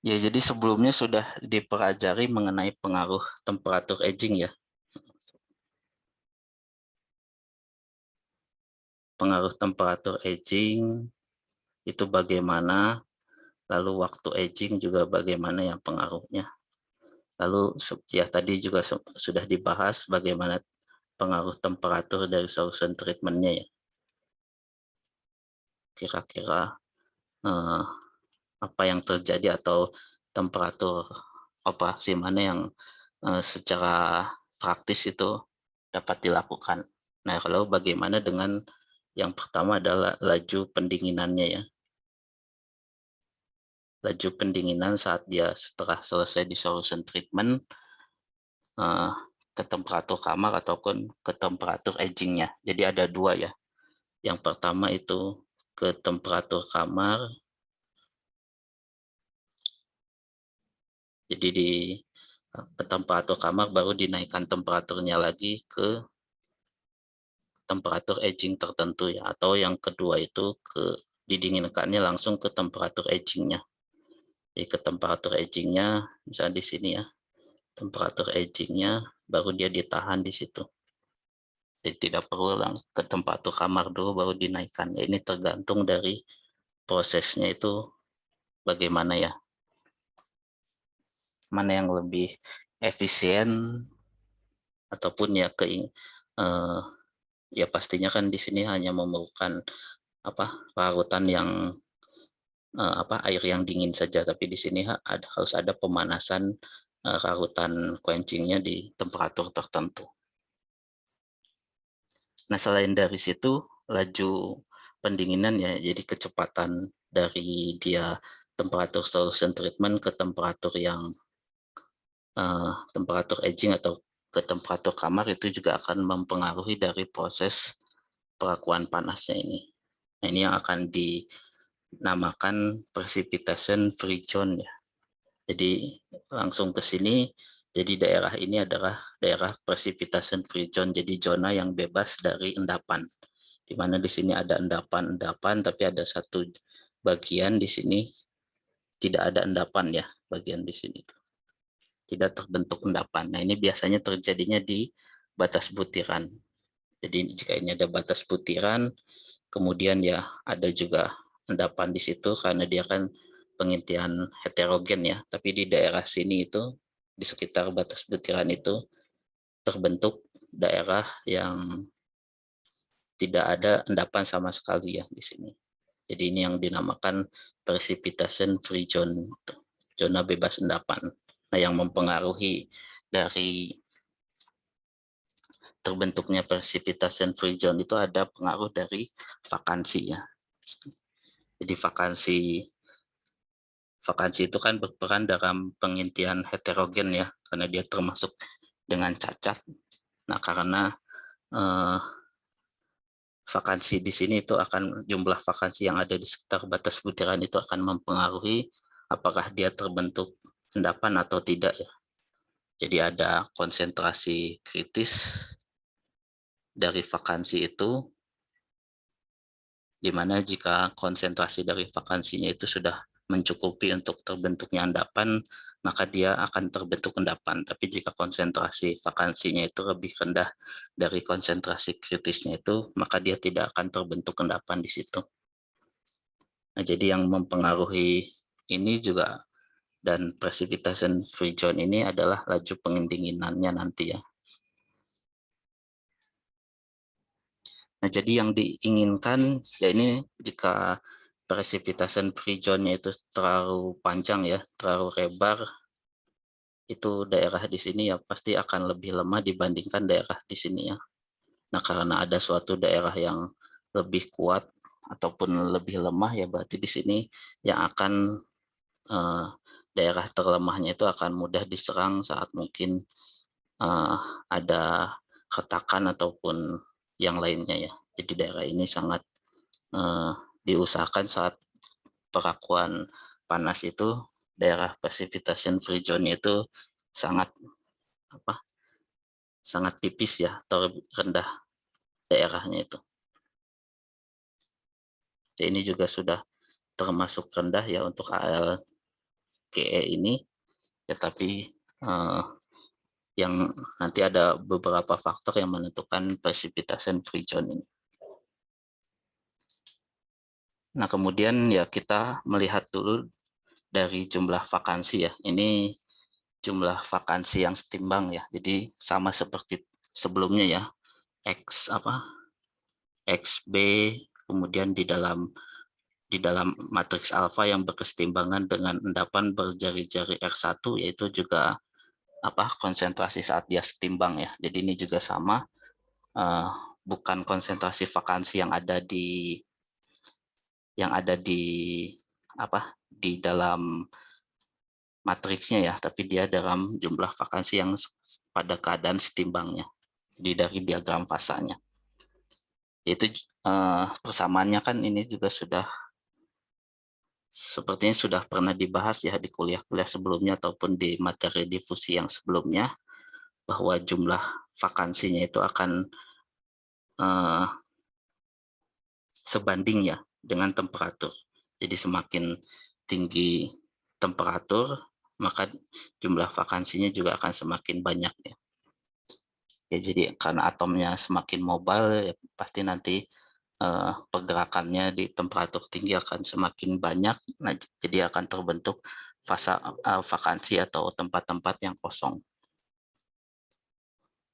Ya, jadi sebelumnya sudah dipelajari mengenai pengaruh temperatur aging ya. Pengaruh temperatur aging itu bagaimana, lalu waktu aging juga bagaimana yang pengaruhnya. Lalu ya tadi juga sudah dibahas bagaimana pengaruh temperatur dari solution treatment-nya ya. Kira-kira eh, apa yang terjadi atau temperatur apa sih mana yang secara praktis itu dapat dilakukan. Nah, kalau bagaimana dengan yang pertama adalah laju pendinginannya ya. Laju pendinginan saat dia setelah selesai di solution treatment eh, ke temperatur kamar ataupun ke temperatur agingnya. Jadi ada dua ya. Yang pertama itu ke temperatur kamar. Jadi ke temperatur kamar baru dinaikkan temperaturnya lagi ke temperatur aging tertentu ya, atau yang kedua itu didinginkannya langsung ke temperatur agingnya. Jadi ke temperatur agingnya, misalnya di sini ya, temperatur agingnya baru dia ditahan di situ. Jadi tidak perlu ke temperatur kamar dulu baru dinaikkan. Ya, ini tergantung dari prosesnya itu bagaimana ya, mana yang lebih efisien ataupun ya eh, ya pastinya kan di sini hanya memerlukan apa larutan yang air yang dingin saja, tapi di sini harus ada pemanasan larutan quenchingnya di temperatur tertentu. Nah, selain dari situ, laju pendinginan ya, jadi kecepatan dari dia temperatur solution treatment ke temperatur yang temperatur aging atau ke temperatur kamar itu juga akan mempengaruhi dari proses perakuan panasnya ini. Nah, ini yang akan dinamakan precipitation free zone ya. Jadi langsung ke sini, jadi daerah ini adalah daerah precipitation free zone, jadi zona yang bebas dari endapan. Di mana di sini ada endapan-endapan, tapi ada satu bagian di sini tidak ada endapan ya, bagian di sini tidak terbentuk endapan. Nah, ini biasanya terjadinya di batas butiran. Jadi jika ini ada batas butiran, kemudian ya ada juga endapan di situ karena dia kan pengintian heterogen ya, tapi di daerah sini itu di sekitar batas butiran itu terbentuk daerah yang tidak ada endapan sama sekali ya di sini. Jadi ini yang dinamakan precipitation free zone, zona bebas endapan. Nah, yang mempengaruhi dari terbentuknya precipitation free zone itu ada pengaruh dari vakansi ya. Jadi vakansi itu kan berperan dalam pengintian heterogen ya, karena dia termasuk dengan cacat. Nah, karena eh, vakansi di sini itu akan jumlah vakansi yang ada di sekitar batas butiran itu akan mempengaruhi apakah dia terbentuk endapan atau tidak ya. Jadi ada konsentrasi kritis dari vakansi itu, di mana jika konsentrasi dari vakansinya itu sudah mencukupi untuk terbentuknya endapan, maka dia akan terbentuk endapan. Tapi jika konsentrasi vakansinya itu lebih rendah dari konsentrasi kritisnya itu, maka dia tidak akan terbentuk endapan di situ. Nah, jadi yang mempengaruhi ini juga dan precipitation free zone ini adalah laju pendinginannya nanti ya. Nah, jadi yang diinginkan ya ini jika precipitation free zone-nya itu terlalu panjang ya, terlalu lebar, itu daerah di sini ya pasti akan lebih lemah dibandingkan daerah di sini ya. Nah, karena ada suatu daerah yang lebih kuat ataupun lebih lemah ya berarti di sini yang akan eh, daerah terlemahnya itu akan mudah diserang saat mungkin eh, ada retakan ataupun yang lainnya ya. Jadi daerah ini sangat eh, diusahakan saat perakuan panas itu daerah precipitation free zone itu sangat apa sangat tipis ya atau rendah daerahnya itu. Jadi ini juga sudah termasuk rendah ya untuk AL KE ini, ya tapi yang nanti ada beberapa faktor yang menentukan precipitation free zone ini. Nah, kemudian ya kita melihat dulu dari jumlah vakansi ya. Ini jumlah vakansi yang setimbang ya. Jadi sama seperti sebelumnya ya. XB, kemudian di dalam matriks alfa yang berkesetimbangan dengan endapan berjari-jari R1, yaitu juga konsentrasi saat dia setimbang ya. Jadi ini juga sama, bukan konsentrasi vakansi yang ada di dalam matriksnya ya, tapi dia dalam jumlah vakansi yang pada keadaan setimbangnya. Jadi dari diagram fasanya. Itu persamaannya kan ini juga sepertinya sudah pernah dibahas ya di kuliah-kuliah sebelumnya ataupun di materi difusi yang sebelumnya, bahwa jumlah vakansinya itu akan sebanding ya dengan temperatur. Jadi semakin tinggi temperatur, maka jumlah vakansinya juga akan semakin banyak ya. Ya, jadi karena atomnya semakin mobile, ya pasti nanti pergerakannya di temperatur tinggi akan semakin banyak. Nah, jadi akan terbentuk fase vakansi atau tempat-tempat yang kosong.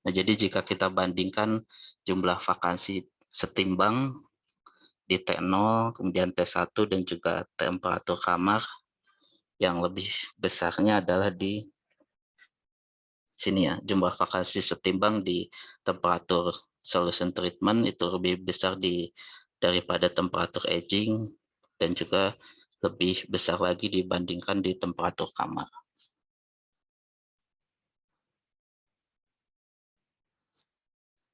Nah, jadi jika kita bandingkan jumlah vakansi setimbang di T0, kemudian T1 dan juga temperatur kamar, yang lebih besarnya adalah di sini ya, jumlah vakansi setimbang di temperatur solution treatment itu lebih besar daripada temperatur aging, dan juga lebih besar lagi dibandingkan di temperatur kamar.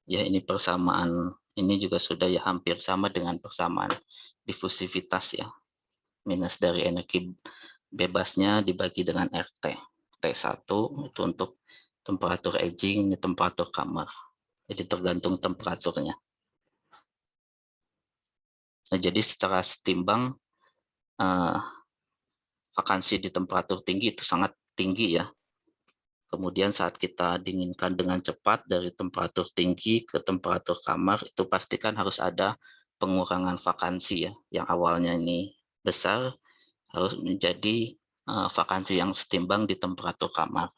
Ya, ini persamaan, ini juga sudah ya hampir sama dengan persamaan difusivitas ya. Minus dari energi bebasnya dibagi dengan RT. T1 itu untuk temperatur aging, temperatur kamar. Jadi tergantung temperaturnya. Nah, jadi secara setimbang vakansi di temperatur tinggi itu sangat tinggi ya. Kemudian saat kita dinginkan dengan cepat dari temperatur tinggi ke temperatur kamar, itu pastikan harus ada pengurangan vakansi ya. Yang awalnya ini besar, harus menjadi vakansi yang setimbang di temperatur kamar.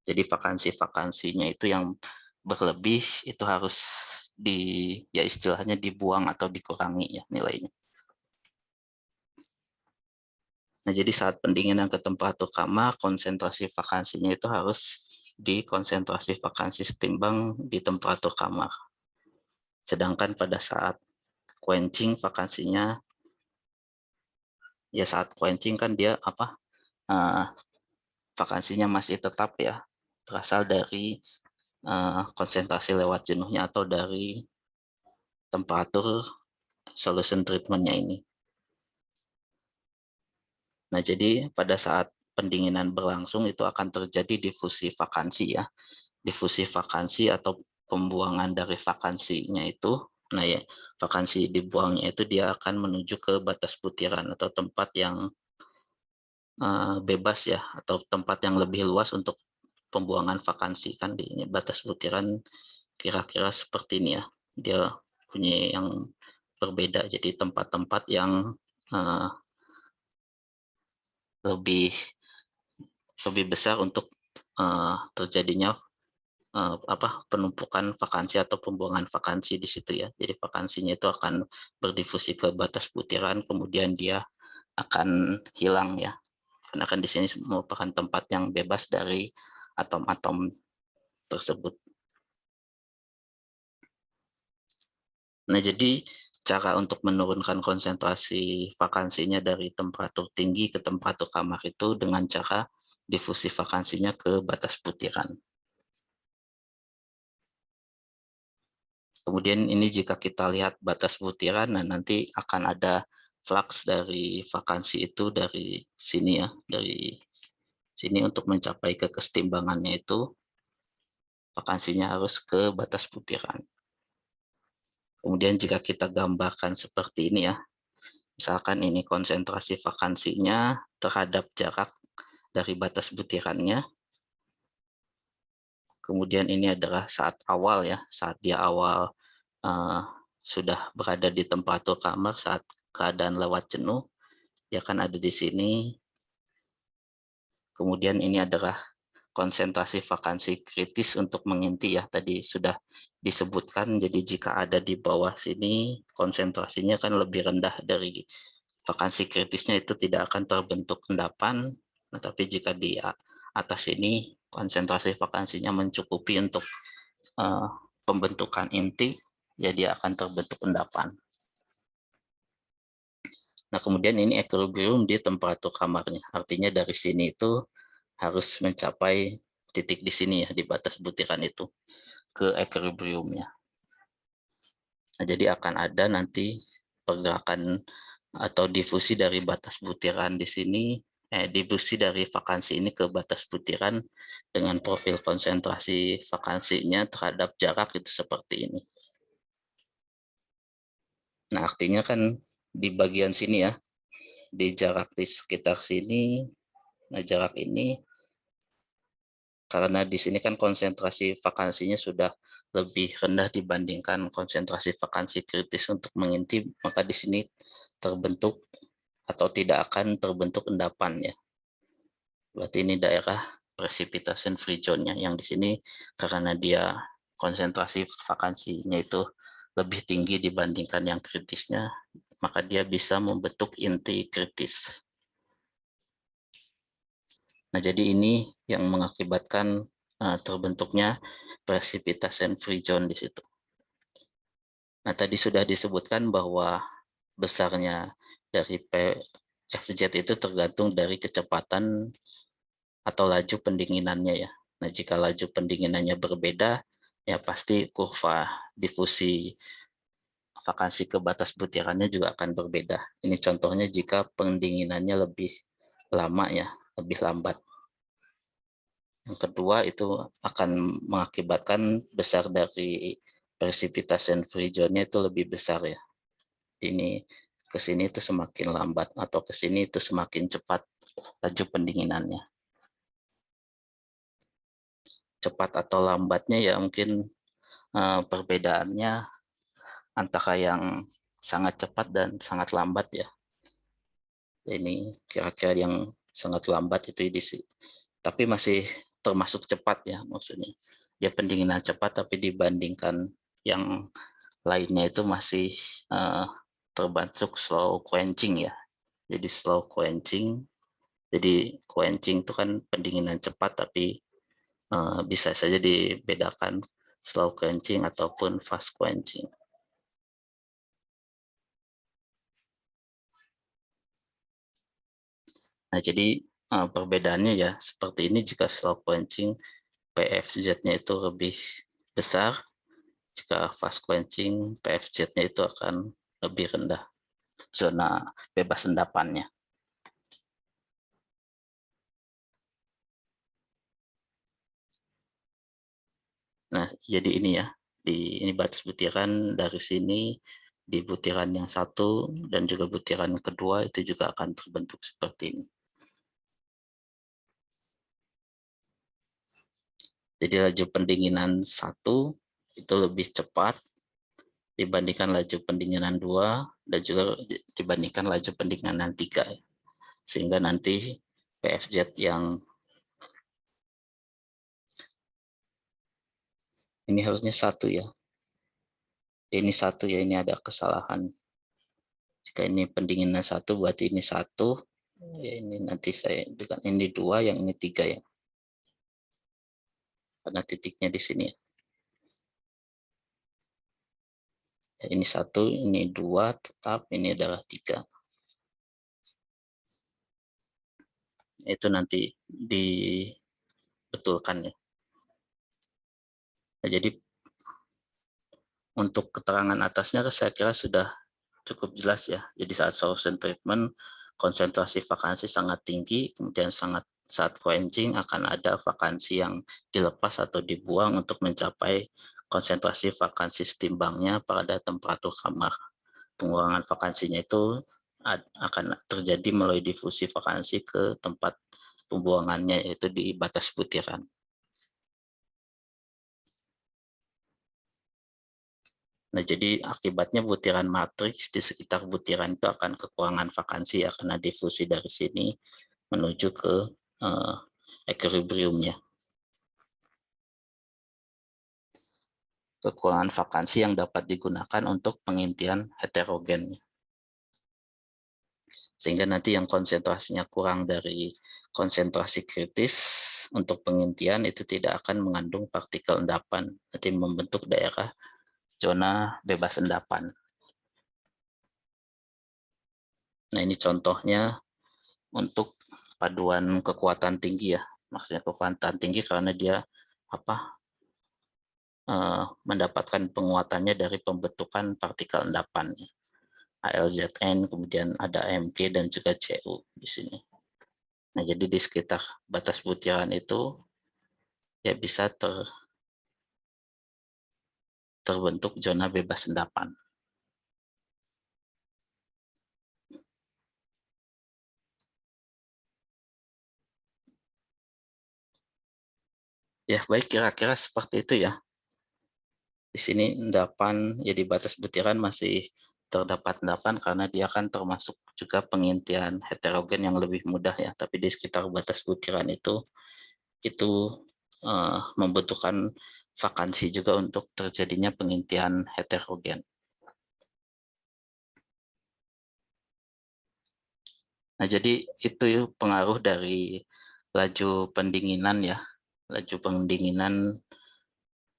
Jadi vakansinya itu yang berlebih itu harus ya istilahnya dibuang atau dikurangi ya nilainya. Nah, jadi saat pendinginan ke temperatur kamar, konsentrasi vakansinya itu harus di konsentrasi vakansi setimbang di temperatur kamar. Sedangkan pada saat quenching vakansinya, ya saat quenching kan dia vakansinya masih tetap ya, berasal dari konsentrasi lewat jenuhnya atau dari temperatur solution treatment-nya ini. Nah, jadi pada saat pendinginan berlangsung itu akan terjadi difusi vakansi ya. Difusi vakansi atau pembuangan dari vakansinya itu. Nah ya, vakansi dibuangnya itu dia akan menuju ke batas butiran atau tempat yang bebas ya, atau tempat yang lebih luas untuk pembuangan vakansi. Kan di batas butiran kira-kira seperti ini ya. Dia punya yang berbeda. Jadi tempat-tempat yang lebih besar untuk terjadinya penumpukan vakansi atau pembuangan vakansi di situ ya. Jadi vakansinya itu akan berdifusi ke batas butiran, kemudian dia akan hilang ya. Karena kan di sini merupakan tempat yang bebas dari atom-atom tersebut. Nah, jadi cara untuk menurunkan konsentrasi vakansinya dari temperatur tinggi ke temperatur kamar itu dengan cara difusi vakansinya ke batas butiran. Kemudian ini jika kita lihat batas butiran, nah nanti akan ada flux dari vakansi itu dari sini ya, dari sini untuk mencapai ke kesetimbangannya itu vakansinya harus ke batas butiran. Kemudian jika kita gambarkan seperti ini ya, Misalkan ini konsentrasi vakansinya terhadap jarak dari batas butirannya. Kemudian ini adalah saat awal ya, saat dia awal sudah berada di temperatur kamar saat keadaan lewat jenuh, dia akan ada di sini. Kemudian ini adalah konsentrasi vakansi kritis untuk menginti ya, tadi sudah disebutkan. Jadi jika ada di bawah sini, konsentrasinya kan lebih rendah dari vakansi kritisnya, itu tidak akan terbentuk endapan. Nah, tapi jika di atas ini, konsentrasi vakansinya mencukupi untuk pembentukan inti, ya dia akan terbentuk endapan. Nah, kemudian ini equilibrium di temperatur kamarnya. Artinya dari sini itu harus mencapai titik di sini ya, di batas butiran itu, ke equilibriumnya. Nah, jadi akan ada nanti pergerakan atau difusi dari batas butiran di sini, difusi dari vakansi ini ke batas butiran dengan profil konsentrasi vakansinya terhadap jarak itu seperti ini. Nah, artinya kan di bagian sini ya, di jarak di sekitar sini, nah jarak ini, karena di sini kan konsentrasi vakansinya sudah lebih rendah dibandingkan konsentrasi vakansi kritis untuk mengintip, maka di sini terbentuk atau tidak akan terbentuk endapan ya. Berarti ini daerah precipitation free zone-nya, yang di sini karena dia konsentrasi vakansinya itu lebih tinggi dibandingkan yang kritisnya, maka dia bisa membentuk inti kritis. Nah, jadi ini yang mengakibatkan terbentuknya precipitation free zone di situ. Nah, tadi sudah disebutkan bahwa besarnya dari PFZ itu tergantung dari kecepatan atau laju pendinginannya ya. Nah, jika laju pendinginannya berbeda, ya pasti kurva difusi vakansi ke batas butirannya juga akan berbeda. Ini contohnya jika pendinginannya lebih lama ya, lebih lambat. Yang kedua itu akan mengakibatkan besar dari precipitation free zone-nya itu lebih besar ya. Ini ke sini itu semakin lambat atau ke sini itu semakin cepat laju pendinginannya. Cepat atau lambatnya ya mungkin perbedaannya antara yang sangat cepat dan sangat lambat ya. Ini kira-kira yang sangat lambat itu tapi masih termasuk cepat ya, maksudnya dia pendinginan cepat, tapi dibandingkan yang lainnya itu masih termasuk slow quenching ya. Jadi slow quenching, jadi quenching itu kan pendinginan cepat, tapi bisa saja dibedakan slow quenching ataupun fast quenching. Nah, jadi perbedaannya ya seperti ini. Jika slow quenching, PFZ-nya itu lebih besar. Jika fast quenching, PFZ-nya itu akan lebih rendah zona bebas endapannya. Nah, jadi ini ya, ini batas butiran dari sini, di butiran yang satu dan juga butiran kedua itu juga akan terbentuk seperti ini. Jadi laju pendinginan satu itu lebih cepat dibandingkan laju pendinginan 2 dan juga dibandingkan laju pendinginan 3. Sehingga nanti PFZ yang ini harusnya satu ya. Ini satu ya, ini ada kesalahan. Jika ini pendinginan satu berarti ini satu. Ya, ini nanti saya dengan ini 2, yang ini 3 ya. Karena titiknya di sini ya. Ini 1, ini 2, tetap ini adalah 3. Itu nanti dibetulkan ya. Nah, jadi untuk keterangan atasnya saya kira sudah cukup jelas ya. Jadi saat solution treatment, konsentrasi vakansi sangat tinggi, kemudian saat quenching akan ada vakansi yang dilepas atau dibuang untuk mencapai konsentrasi vakansi setimbangnya pada temperatur kamar. Pengurangan vakansinya itu akan terjadi melalui difusi vakansi ke tempat pembuangannya, yaitu di batas butiran. Nah, jadi akibatnya butiran matriks di sekitar butiran itu akan kekurangan vakansi ya, karena difusi dari sini menuju ke equilibriumnya. Kekurangan vakansi yang dapat digunakan untuk pengintian heterogen. Sehingga nanti yang konsentrasinya kurang dari konsentrasi kritis untuk pengintian itu tidak akan mengandung partikel endapan, nanti membentuk daerah zona bebas endapan. Nah, ini contohnya untuk paduan kekuatan tinggi ya, maksudnya kekuatan tinggi karena dia mendapatkan penguatannya dari pembentukan partikel endapan. ALZN, kemudian ada AMG dan juga CU di sini. Nah, jadi di sekitar batas butiran itu ya bisa terbentuk zona bebas endapan. Ya, baik, kira-kira seperti itu ya. Di sini endapan ya di batas butiran masih terdapat endapan karena dia kan termasuk juga pengintian heterogen yang lebih mudah ya, tapi di sekitar batas butiran itu membutuhkan vakansi juga untuk terjadinya pengintian heterogen. Nah, jadi itu pengaruh dari laju pendinginan ya, laju pendinginan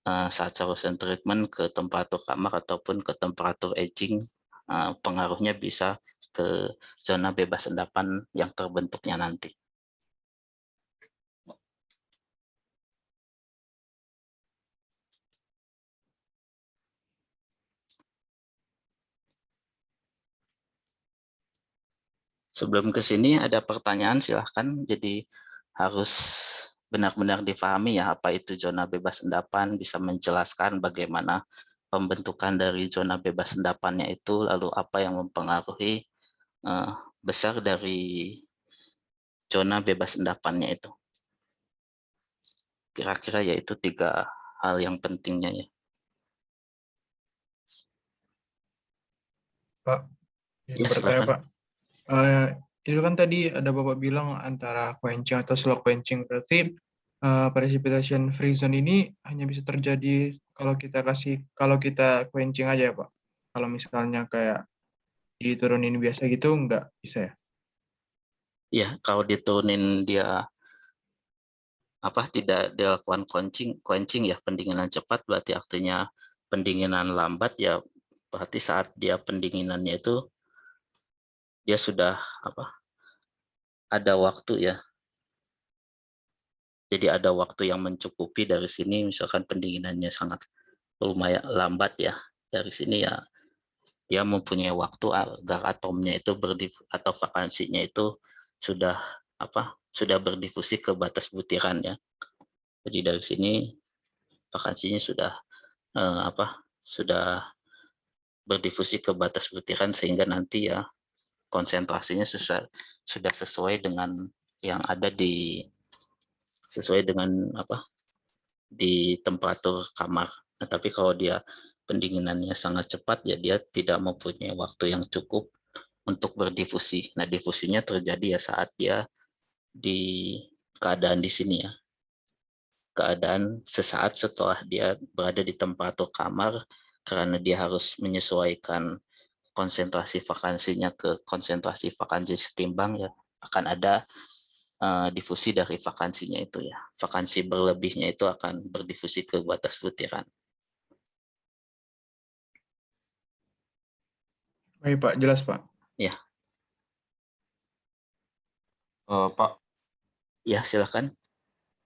saat solution treatment ke temperatur kamar ataupun ke temperatur aging, pengaruhnya bisa ke zona bebas endapan yang terbentuknya nanti. Sebelum ke sini ada pertanyaan, silahkan. Jadi harus benar-benar difahami ya apa itu zona bebas endapan, bisa menjelaskan bagaimana pembentukan dari zona bebas endapannya itu, lalu apa yang mempengaruhi besar dari zona bebas endapannya itu. Kira-kira yaitu 3 hal yang pentingnya ya. Pak, Ya, bertanya silakan. Pak. Itu kan tadi ada Bapak bilang antara quenching atau slow quenching. Berarti precipitation free zone ini hanya bisa terjadi kalau kita quenching aja ya Pak. Kalau misalnya kayak diturunin biasa gitu nggak bisa ya? Ya, kalau diturunin dia tidak dilakukan quenching ya, pendinginan cepat, berarti artinya pendinginan lambat ya, berarti saat dia pendinginannya itu dia sudah ada waktu ya. Jadi ada waktu yang mencukupi dari sini, misalkan pendinginannya sangat lumayan lambat ya. Dari sini ya dia mempunyai waktu agar atomnya itu atau vakansinya itu sudah sudah berdifusi ke batas butiran ya. Jadi dari sini vakansinya sudah berdifusi ke batas butiran, sehingga nanti ya konsentrasinya sudah sesuai dengan yang ada sesuai dengan di temperatur kamar. Nah, tapi kalau dia pendinginannya sangat cepat ya dia tidak mempunyai waktu yang cukup untuk berdifusi. Nah, difusinya terjadi ya saat dia di keadaan di sini ya. Keadaan sesaat setelah dia berada di temperatur kamar, karena dia harus menyesuaikan konsentrasi vakansinya ke konsentrasi vakansi setimbang ya, akan ada difusi dari vakansinya itu ya. Vakansi berlebihnya itu akan berdifusi ke batas butiran. Baik Pak, jelas Pak. Ya. Pak, Ya, silakan.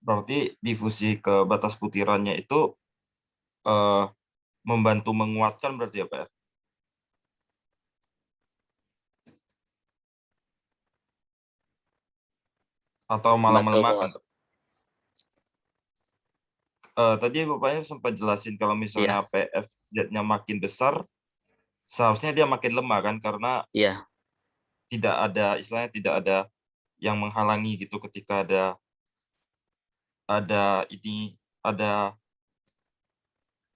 berarti difusi ke batas butirannya itu membantu menguatkan berarti ya Pak ya? Atau malah melemahkan? Tadi Bapaknya sempat jelasin kalau misalnya Ya. PFZ-nya makin besar, seharusnya dia makin lemah kan, karena Ya. tidak ada istilahnya tidak ada yang menghalangi gitu ketika ada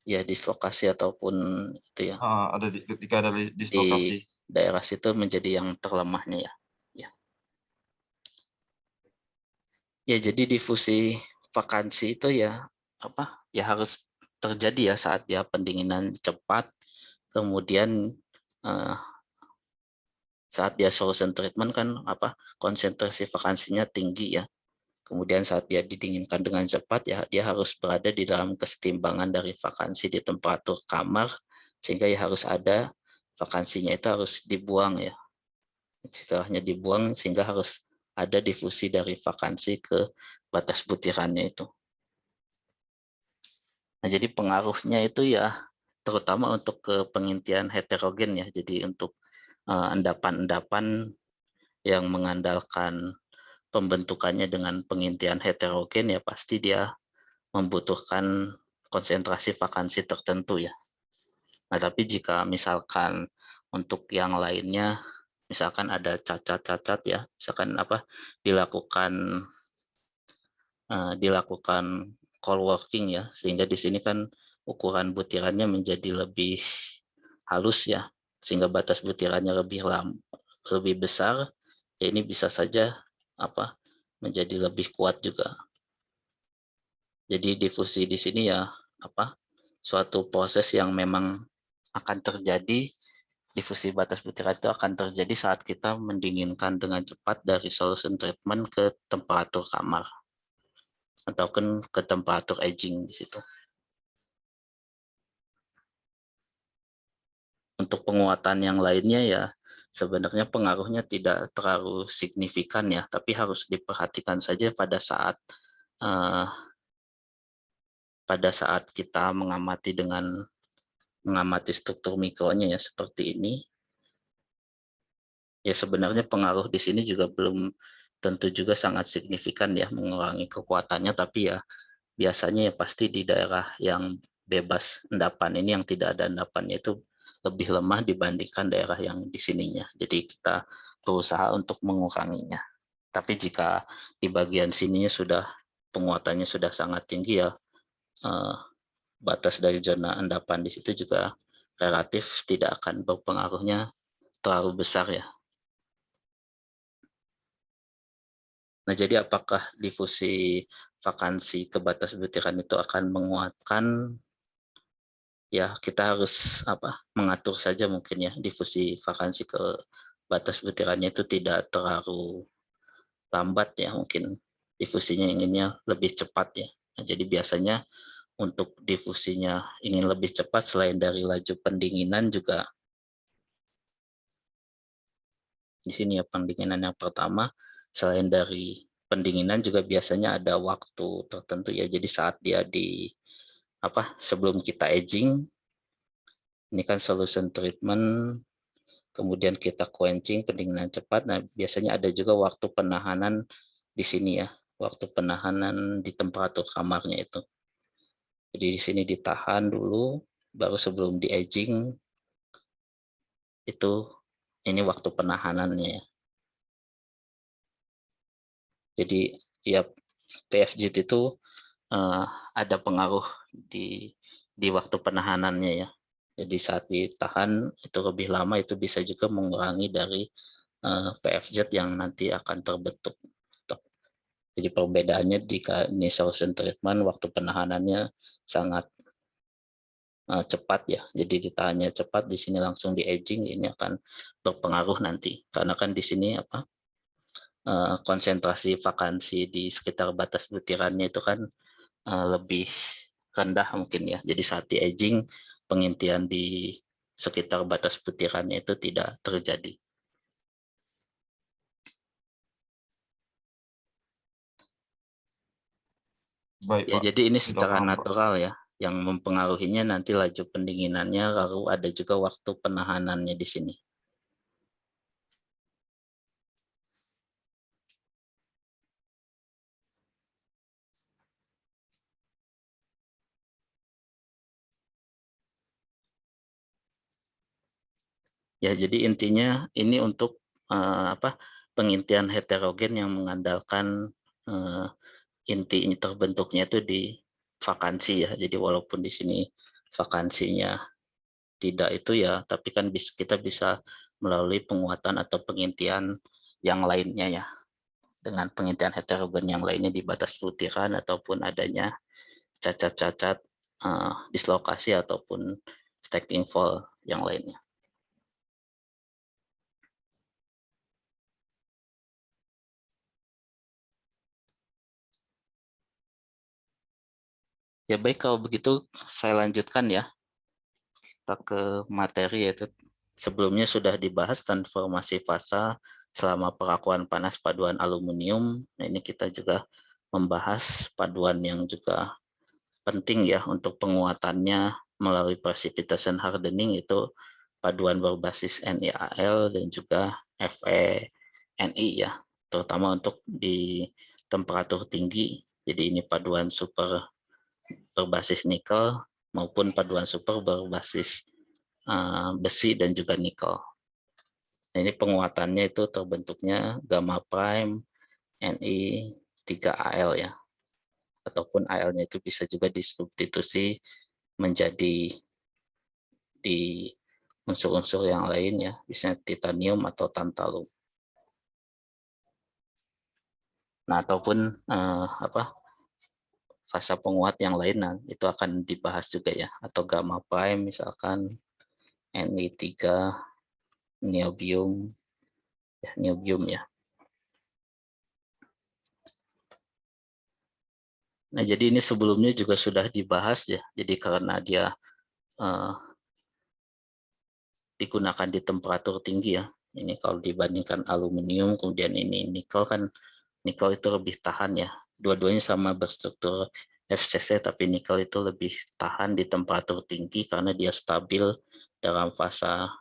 Ya dislokasi ataupun itu ya, ketika ada di dislokasi. daerah situ menjadi yang terlemahnya ya. Ya, ya jadi difusi vakansi itu ya apa ya harus terjadi ya saat dia pendinginan cepat, kemudian eh, saat dia solution treatment kan apa konsentrasi vakansinya tinggi ya. Kemudian saat dia didinginkan dengan cepat ya dia harus berada di dalam kesetimbangan dari vakansi di temperatur kamar, sehingga ya harus ada vakansinya itu harus dibuang ya. Setelahnya dibuang sehingga harus ada difusi dari vakansi ke batas butirannya itu. Nah, jadi pengaruhnya itu ya terutama untuk ke pengintian heterogen ya. Jadi untuk endapan-endapan yang mengandalkan pembentukannya dengan pengintian heterogen ya pasti dia membutuhkan konsentrasi vakansi tertentu ya. Nah, tapi jika misalkan untuk yang lainnya, misalkan ada cacat-cacat ya, misalkan apa dilakukan call working ya, sehingga di sini kan ukuran butirannya menjadi lebih halus ya, sehingga batas butirannya lebih besar, ya ini bisa saja apa menjadi lebih kuat juga. Jadi difusi di sini ya apa suatu proses yang memang akan terjadi. Difusi batas butiran itu akan terjadi saat kita mendinginkan dengan cepat dari solution treatment ke temperatur kamar ataupun ke temperatur aging di situ. Untuk penguatan yang lainnya ya sebenarnya pengaruhnya tidak terlalu signifikan ya, tapi harus diperhatikan saja pada saat kita mengamati struktur mikronya ya seperti ini. Ya sebenarnya pengaruh di sini juga belum tentu juga sangat signifikan ya mengurangi kekuatannya, tapi ya biasanya ya pasti di daerah yang bebas endapan ini yang tidak ada endapannya itu lebih lemah dibandingkan daerah yang di sininya. Jadi kita berusaha untuk menguranginya. Tapi jika di bagian sininya sudah penguatannya sudah sangat tinggi ya batas dari zona endapan di situ juga relatif tidak akan berpengaruhnya terlalu besar ya. Nah, jadi apakah difusi vakansi ke batas butiran itu akan menguatkan? Ya, kita harus mengatur saja mungkin ya difusi vakansi ke batas butirannya itu tidak terlalu lambat ya, mungkin difusinya inginnya lebih cepat ya. Nah, jadi biasanya untuk difusinya ingin lebih cepat selain dari laju pendinginan juga di sini ya pendinginan yang pertama, selain dari pendinginan juga biasanya ada waktu tertentu ya. Jadi saat dia sebelum kita aging, ini kan solution treatment, kemudian kita quenching pendinginan cepat. Nah, biasanya ada juga waktu penahanan di sini ya, waktu penahanan di temperatur kamarnya itu. Jadi di sini ditahan dulu, baru sebelum di aging itu ini waktu penahanannya ya. Jadi ya PFJ itu ada pengaruh di waktu penahanannya ya. Jadi saat ditahan itu lebih lama itu bisa juga mengurangi dari PFZ yang nanti akan terbentuk. Jadi perbedaannya di solution treatment waktu penahanannya sangat cepat ya. Jadi ditahannya cepat, di sini langsung di aging, ini akan berpengaruh nanti. Karena kan di sini konsentrasi vakansi di sekitar batas butirannya itu kan lebih rendah mungkin ya. Jadi saat di aging pengintian di sekitar batas butirannya itu tidak terjadi. Baik, Ya, Pak. jadi ini Sudah secara paham, Pak. natural ya, yang mempengaruhinya nanti laju pendinginannya, lalu ada juga waktu penahanannya di sini. Ya, jadi intinya ini untuk pengintian heterogen yang mengandalkan inti terbentuknya itu di vakansi ya. Jadi walaupun di sini vakansinya tidak itu ya, tapi kan kita bisa melalui penguatan atau pengintian yang lainnya ya, dengan pengintian heterogen yang lainnya di batas butiran ataupun adanya cacat-cacat dislokasi ataupun stacking fault yang lainnya. Ya baik, kalau begitu saya lanjutkan ya. Kita ke materi, yaitu sebelumnya sudah dibahas transformasi fasa selama perakuan panas paduan aluminium. Nah, ini kita juga membahas paduan yang juga penting ya untuk penguatannya melalui precipitation hardening, itu paduan berbasis NiAl dan juga FeNi ya, terutama untuk di temperatur tinggi. Jadi ini paduan super berbasis nikel maupun paduan super berbasis besi dan juga nikel. Nah, ini penguatannya itu terbentuknya gamma prime Ni3Al ya, ataupun Al-nya itu bisa juga disubstitusi menjadi di unsur-unsur yang lain ya, misalnya titanium atau tantalum. Nah, ataupun fasa penguat yang lain, nah, itu akan dibahas juga ya, atau gamma prime misalkan Ni3 niobium ya. Nah, jadi ini sebelumnya juga sudah dibahas ya. Jadi karena dia digunakan di temperatur tinggi ya. Ini kalau dibandingkan aluminium, kemudian ini nikel, kan nikel itu lebih tahan ya. Dua-duanya sama berstruktur FCC, tapi nikel itu lebih tahan di temperatur tinggi karena dia stabil dalam fasa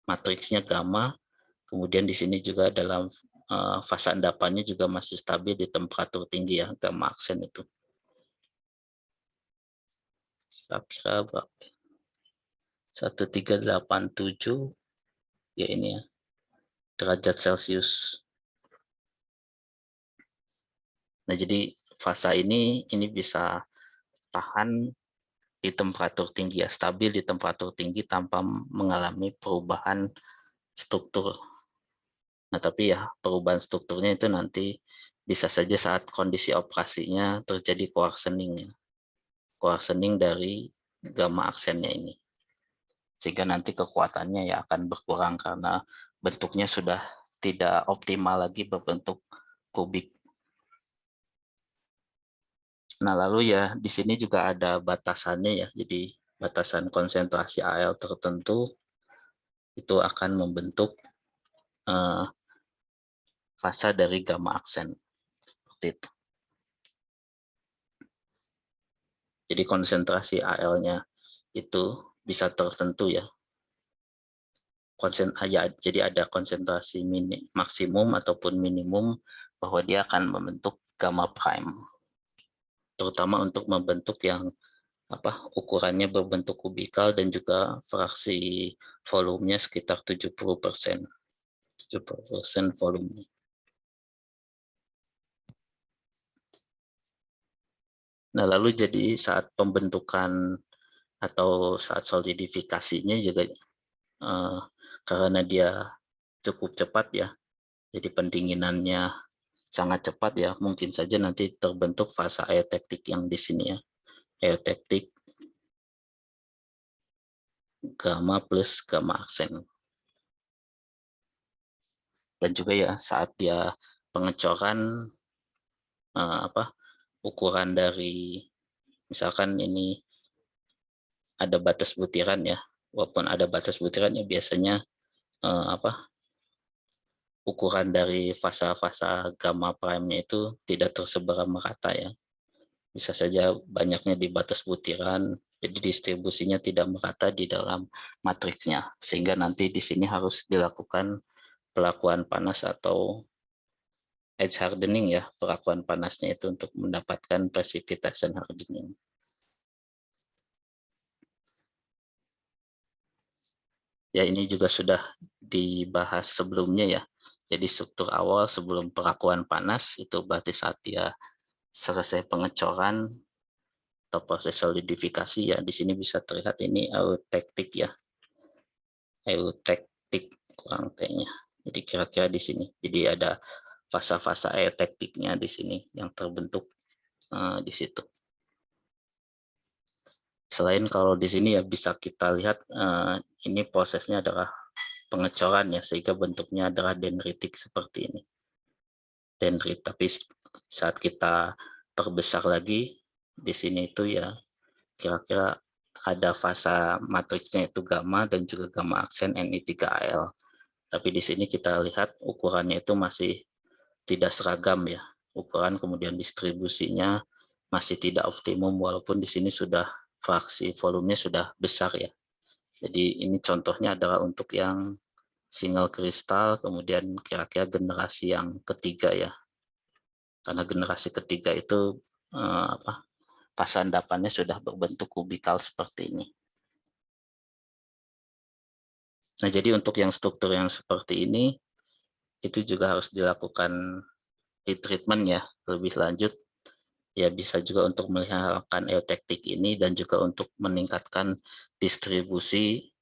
matriksnya gamma. Kemudian di sini juga dalam fasa endapannya juga masih stabil di temperatur tinggi ya, gamma aksen itu. Kira-kira berapa? 1387 ya ini ya, derajat Celcius. Nah, jadi fasa ini bisa tahan di temperatur tinggi ya, stabil di temperatur tinggi tanpa mengalami perubahan struktur. Nah, tapi ya perubahan strukturnya itu nanti bisa saja saat kondisi operasinya terjadi coarsening ya. Coarsening dari gamma aksennya ini. Sehingga nanti kekuatannya ya akan berkurang karena bentuknya sudah tidak optimal lagi berbentuk kubik. Nah, lalu ya di sini juga ada batasannya ya. Jadi batasan konsentrasi Al tertentu itu akan membentuk fasa dari gamma aksen. Seperti itu. Jadi konsentrasi Al-nya itu bisa tertentu ya. Jadi ada konsentrasi maksimum ataupun minimum bahwa dia akan membentuk gamma prime. Terutama untuk membentuk yang ukurannya berbentuk kubikal dan juga fraksi volumenya sekitar 70%. 70% volume. Nah, lalu jadi saat pembentukan atau saat solidifikasinya juga karena dia cukup cepat ya, jadi pendinginannya sangat cepat ya, mungkin saja nanti terbentuk fasa eutectic yang di sini ya, eutectic gamma plus gamma aksen. Dan juga ya saat dia pengecoran ukuran dari misalkan ini ada batas butiran ya, walaupun ada batas butiran ya biasanya ukuran dari fasa-fasa gamma prime-nya itu tidak tersebar merata ya. Bisa saja banyaknya di batas butiran, jadi distribusinya tidak merata di dalam matriksnya. Sehingga nanti di sini harus dilakukan pelakuan panas atau edge hardening ya, pelakuan panasnya itu untuk mendapatkan precipitation hardening. Ya, ini juga sudah dibahas sebelumnya ya. Jadi struktur awal sebelum perakuan panas itu berarti saat dia selesai pengecoran atau proses solidifikasi ya. Di sini bisa terlihat ini eutektik ya. Eutektik kurang T-nya. Jadi kira-kira di sini. Jadi ada fasa-fasa eutektiknya di sini yang terbentuk di situ. Selain kalau di sini ya bisa kita lihat ini prosesnya adalah pengecoran ya, sehingga bentuknya adalah dendritik seperti ini. Dendrit, tapi saat kita perbesar lagi di sini itu ya kira-kira ada fasa matriksnya itu gamma dan juga gamma aksen Ni3Al. Tapi di sini kita lihat ukurannya itu masih tidak seragam ya. Ukuran kemudian distribusinya masih tidak optimum walaupun di sini sudah fraksi volumenya sudah besar ya. Jadi ini contohnya adalah untuk yang single kristal, kemudian kira-kira generasi yang ketiga ya. Karena generasi ketiga itu fasa endapannya sudah berbentuk kubikal seperti ini. Nah, jadi untuk yang struktur yang seperti ini, itu juga harus dilakukan retreatment ya, lebih lanjut. Ya bisa juga untuk meliharakan eutektik ini dan juga untuk meningkatkan distribusi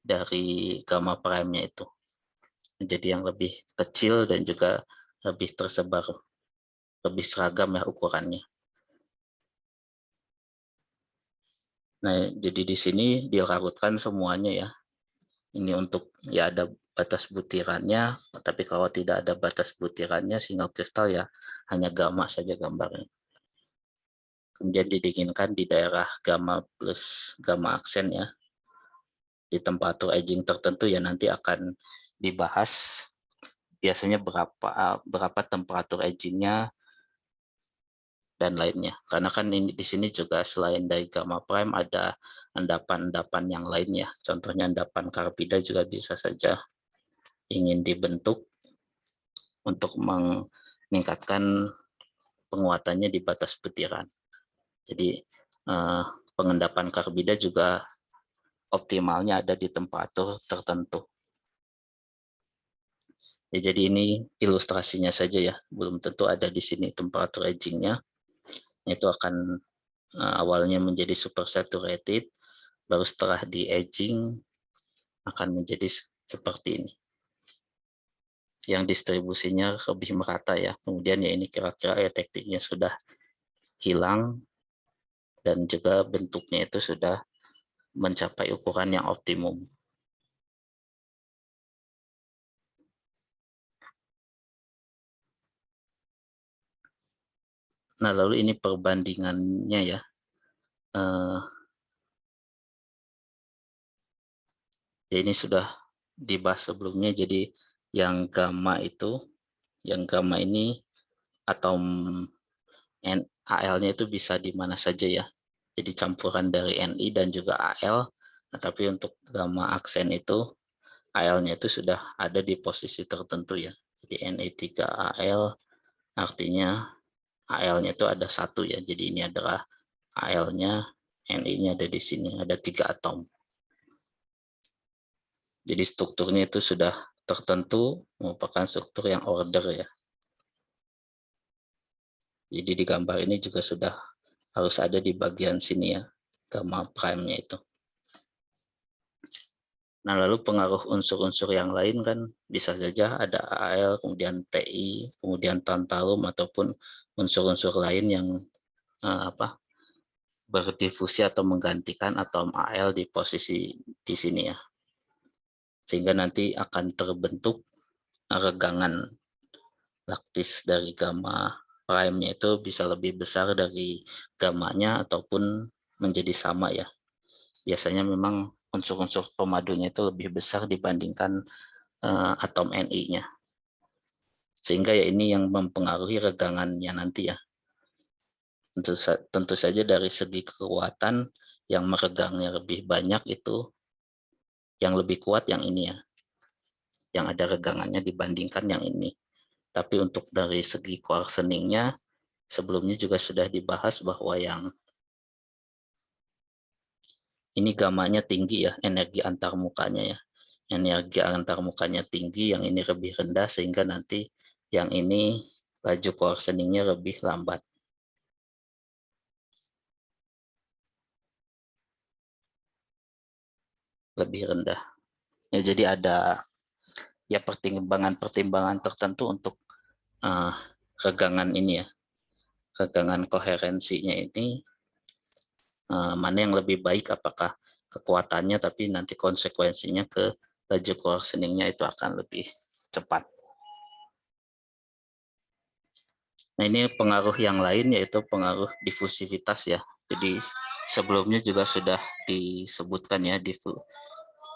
dari gamma prime-nya itu. Jadi yang lebih kecil dan juga lebih tersebar, lebih seragam ya ukurannya. Nah, jadi di sini dilarutkan semuanya ya. Ini untuk ya ada batas butirannya, tapi kalau tidak ada batas butirannya single kristal ya hanya gamma saja gambarnya. Kemudian didinginkan di daerah gamma plus gamma aksen ya. Di temperatur aging tertentu ya nanti akan dibahas biasanya berapa temperatur agingnya dan lainnya. Karena kan ini di sini juga selain dari gamma prime ada endapan-endapan yang lainnya. Contohnya endapan carbida juga bisa saja ingin dibentuk untuk meningkatkan penguatannya di batas butiran. Jadi pengendapan karbida juga optimalnya ada di temperatur tertentu. Ya, jadi ini ilustrasinya saja ya, belum tentu ada di sini temperatur agingnya. Itu akan awalnya menjadi super saturated, baru setelah di aging akan menjadi seperti ini. Yang distribusinya lebih merata ya. Kemudian ya ini kira-kira eutektiknya sudah hilang dan juga bentuknya itu sudah mencapai ukuran yang optimum. Nah, lalu ini perbandingannya ya. Ya ini sudah dibahas sebelumnya. Jadi yang gamma itu, yang gamma ini atom Al-nya itu bisa di mana saja ya. Jadi campuran dari Ni dan juga Al. Nah, tapi untuk gamma aksen itu Al-nya itu sudah ada di posisi tertentu ya. Jadi Ni3Al artinya Al-nya itu ada satu ya. Jadi ini adalah Al-nya, Ni-nya ada di sini, ada 3 atom. Jadi strukturnya itu sudah tertentu, merupakan struktur yang order ya. Jadi di gambar ini juga sudah harus ada di bagian sini ya, gamma prime-nya itu. Nah, lalu pengaruh unsur-unsur yang lain kan bisa saja ada Al, kemudian Ti, kemudian tantalum ataupun unsur-unsur lain yang berdifusi atau menggantikan atom Al di posisi di sini ya. Sehingga nanti akan terbentuk regangan laktis dari gamma prime-nya itu bisa lebih besar dari gammanya ataupun menjadi sama ya. Biasanya memang unsur-unsur pemadunya itu lebih besar dibandingkan atom Ni-nya. Sehingga ya ini yang mempengaruhi regangannya nanti ya. Tentu saja dari segi kekuatan yang meregangnya lebih banyak itu yang lebih kuat yang ini ya. Yang ada regangannya dibandingkan yang ini. Tapi untuk dari segi coarseningnya sebelumnya juga sudah dibahas bahwa yang ini gammanya tinggi ya, energi antar mukanya ya. energi antarmukanya tinggi, yang ini lebih rendah, sehingga nanti yang ini laju coarsening-nya lebih lambat. Lebih rendah. Ya, jadi ada ya pertimbangan-pertimbangan tertentu untuk regangan ini ya. Regangan koherensinya ini mana yang lebih baik, apakah kekuatannya, tapi nanti konsekuensinya ke laju coarsening-nya itu akan lebih cepat. Nah, ini pengaruh yang lain yaitu pengaruh difusivitas ya. Jadi sebelumnya juga sudah disebutkan ya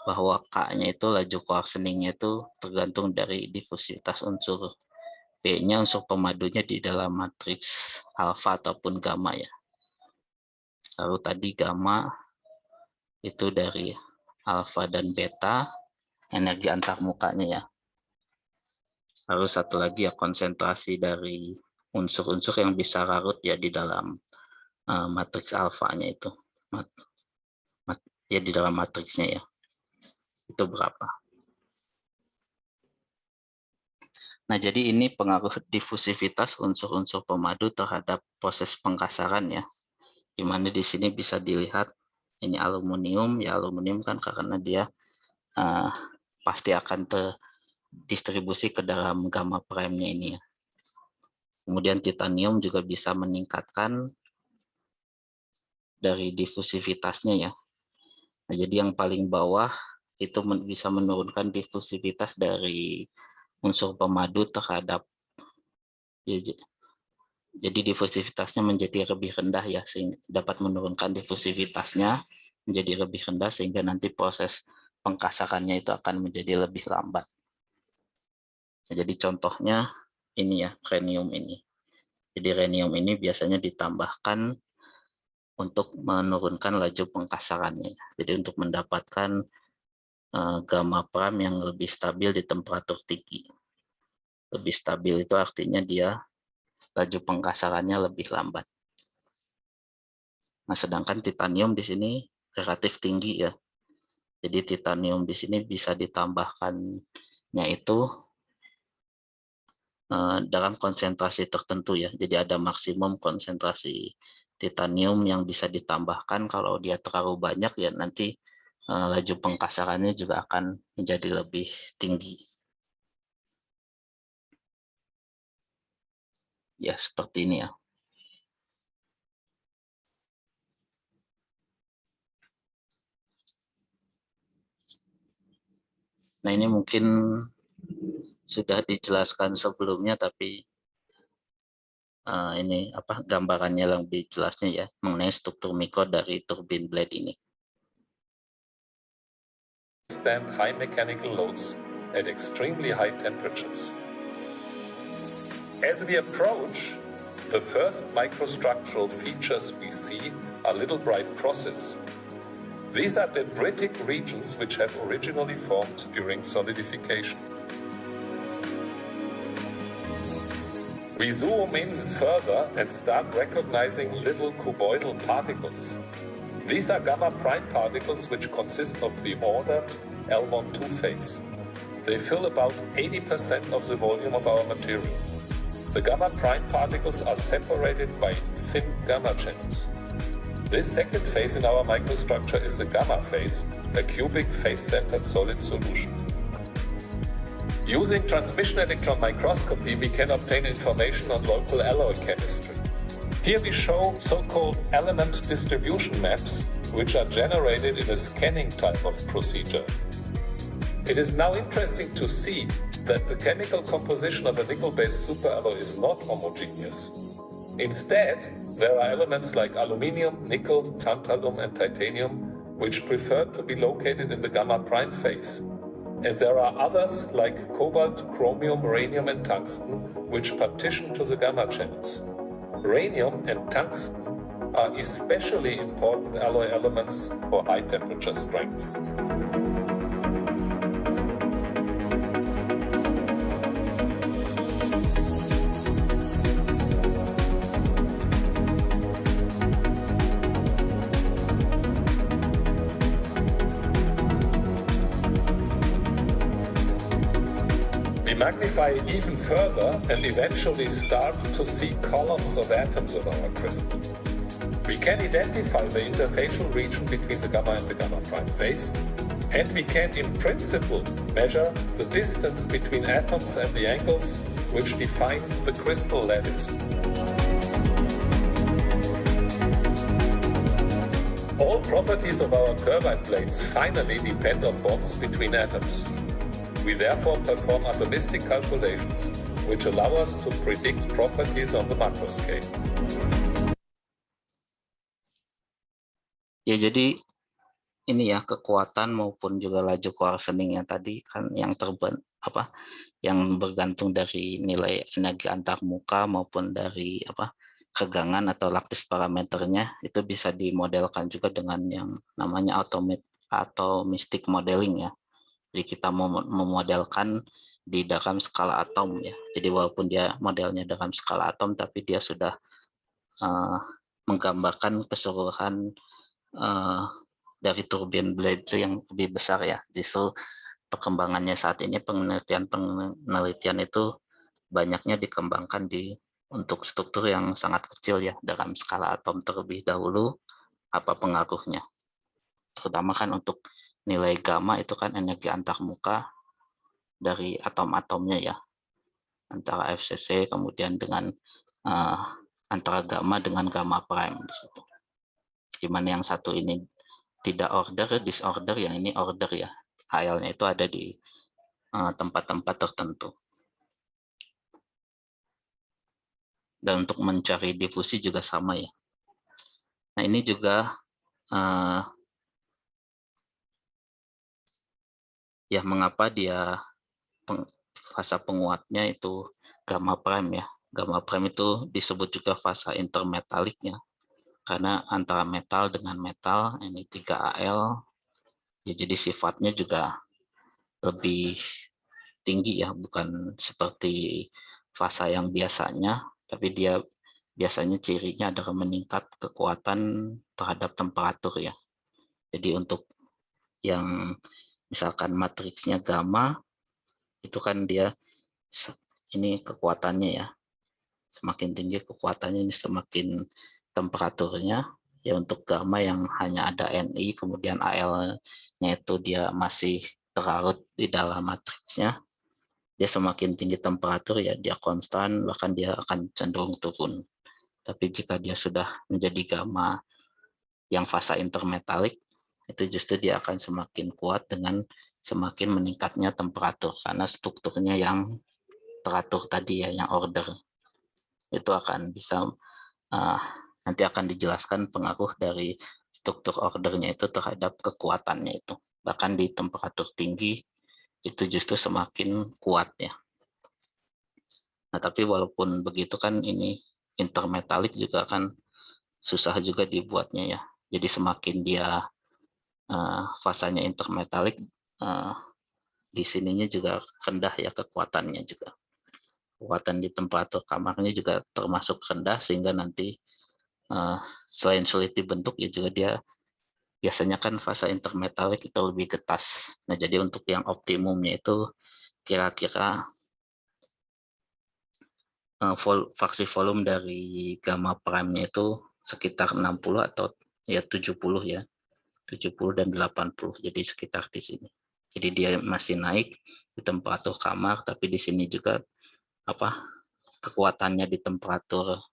bahwa K-nya itu laju coarsening-nya itu tergantung dari difusivitas unsur B-nya, unsur pemadunya di dalam matriks alfa ataupun gamma ya. Lalu tadi gamma itu dari alfa dan beta, energi antarmukanya ya. Lalu satu lagi ya konsentrasi dari unsur-unsur yang bisa larut ya di dalam matriks alfanya itu. Ya di dalam matriksnya ya. Itu berapa. Nah, jadi ini pengaruh difusivitas unsur-unsur pemadu terhadap proses pengkasaran ya. Di mana di sini bisa dilihat ini aluminium, ya aluminium kan karena dia pasti akan terdistribusi ke dalam gamma prime-nya ini ya. Kemudian titanium juga bisa meningkatkan dari difusivitasnya ya. Nah, jadi yang paling bawah itu bisa menurunkan difusivitas dari unsur pemadu terhadap ya, jadi difusivitasnya menjadi lebih rendah ya, sehingga dapat menurunkan difusivitasnya menjadi lebih rendah sehingga nanti proses pengkasarannya itu akan menjadi lebih lambat. Nah, jadi contohnya ini ya, rhenium ini. Jadi rhenium ini biasanya ditambahkan untuk menurunkan laju pengkasarannya. Jadi untuk mendapatkan gamma prime yang lebih stabil di temperatur tinggi. Lebih stabil itu artinya dia laju pengkasarannya lebih lambat. Nah, sedangkan titanium di sini relatif tinggi ya. Jadi titanium di sini bisa ditambahkannya itu dalam konsentrasi tertentu ya. Jadi ada maksimum konsentrasi titanium yang bisa ditambahkan. Kalau dia terlalu banyak ya nanti laju pengkasarannya juga akan menjadi lebih tinggi. Ya, seperti ini ya. Nah, ini mungkin sudah dijelaskan sebelumnya, tapi ini gambarannya lebih jelasnya ya mengenai struktur mikro dari turbine blade ini. Stand high mechanical loads at extremely high temperatures. As we approach, the first microstructural features we see are little bright crosses. These are dendritic regions which have originally formed during solidification. We zoom in further and start recognizing little cuboidal particles. These are gamma prime particles which consist of the ordered L12 phase. They fill about 80% of the volume of our material. The gamma prime particles are separated by thin gamma channels. This second phase in our microstructure is the gamma phase, a cubic face-centered solid solution. Using transmission electron microscopy, we can obtain information on local alloy chemistry. Here we show so-called element distribution maps, which are generated in a scanning type of procedure. It is now interesting to see that the chemical composition of a nickel-based superalloy is not homogeneous. Instead, there are elements like aluminium, nickel, tantalum, and titanium, which prefer to be located in the gamma prime phase. And there are others like cobalt, chromium, rhenium, and tungsten, which partition to the gamma channels. Rhenium and tungsten are especially important alloy elements for high temperature strengths. magnify even further and eventually start to see columns of atoms of our crystal. We can identify the interfacial region between the gamma and the gamma prime phase, and we can in principle measure the distance between atoms and the angles which define the crystal lattice. All properties of our turbine plates finally depend on bonds between atoms. We therefore perform atomistic calculations which allow us to predict properties on the macro scale. Ya, jadi ini ya kekuatan maupun juga laju coarsening yang tadi kan yang yang bergantung dari nilai energi antarmuka maupun dari kegangan atau lattice parameternya, itu bisa dimodelkan juga dengan yang namanya atomistic modeling ya. Jadi kita mau memodelkan di dalam skala atom ya. Jadi walaupun dia modelnya dalam skala atom, tapi dia sudah menggambarkan keseluruhan dari turbine blade itu yang lebih besar ya. Justru perkembangannya saat ini penelitian itu banyaknya dikembangkan untuk struktur yang sangat kecil ya, dalam skala atom terlebih dahulu apa pengaruhnya. Terutama kan untuk nilai gamma itu kan energi antarmuka dari atom-atomnya ya, antara FCC kemudian dengan antara gamma dengan gamma prime di situ. Dimana yang satu ini tidak order, disorder, yang ini order ya. HL-nya itu ada di tempat-tempat tertentu. Dan untuk mencari difusi juga sama ya. Nah ini juga ya mengapa dia fasa penguatnya itu gamma prime ya. Gamma prime itu disebut juga fasa intermetaliknya. Karena antara metal dengan metal, ini 3Al, ya jadi sifatnya juga lebih tinggi ya, bukan seperti fasa yang biasanya, tapi dia biasanya cirinya adalah meningkat kekuatan terhadap temperatur ya. Jadi untuk yang misalkan matriksnya gamma, itu kan dia ini kekuatannya ya, semakin tinggi kekuatannya ini semakin temperaturnya ya. Untuk gamma yang hanya ada Ni kemudian Al-nya itu dia masih terlarut di dalam matriksnya, dia semakin tinggi temperatur ya dia konstan, bahkan dia akan cenderung turun. Tapi jika dia sudah menjadi gamma yang fasa intermetalik, itu justru dia akan semakin kuat dengan semakin meningkatnya temperatur, karena strukturnya yang teratur tadi ya, yang order. Itu akan bisa nanti akan dijelaskan pengaruh dari struktur ordernya itu terhadap kekuatannya itu. Bahkan di temperatur tinggi itu justru semakin kuat ya. Nah tapi walaupun begitu kan ini intermetalik juga kan susah juga dibuatnya ya. Jadi semakin dia fasanya intermetalik, di sininya juga rendah ya kekuatannya juga. Kekuatan di temperatur kamarnya juga termasuk rendah, sehingga nanti selain sulit dibentuk ya juga dia biasanya kan fasa intermetalik itu lebih getas. Nah jadi untuk yang optimumnya itu kira-kira faksi volume dari gamma prime-nya itu sekitar 60 atau ya 70 ya. 70 dan 80. Jadi sekitar di sini. Jadi dia masih naik di temperatur kamar, tapi di sini juga kekuatannya di temperatur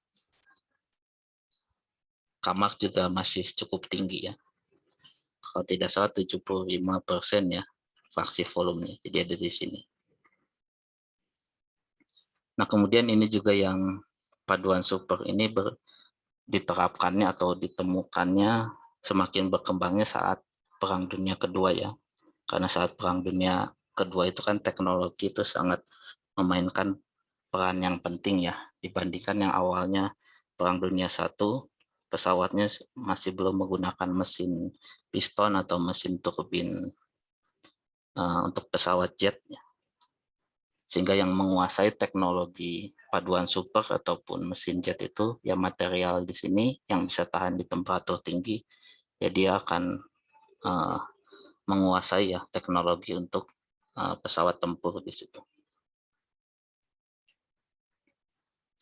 kamar juga masih cukup tinggi ya. Kalau tidak salah 75% ya faksi volumenya. Jadi ada di sini. Nah kemudian ini juga yang paduan super ini diterapkannya atau ditemukannya semakin berkembangnya saat Perang Dunia Kedua ya. Karena saat Perang Dunia Kedua itu kan teknologi itu sangat memainkan peran yang penting ya, dibandingkan yang awalnya Perang Dunia I pesawatnya masih belum menggunakan mesin piston atau mesin turbin untuk pesawat jet ya. Sehingga yang menguasai teknologi paduan super ataupun mesin jet itu ya material di sini yang bisa tahan di temperatur tinggi ya, dia akan menguasai ya teknologi untuk pesawat tempur di situ.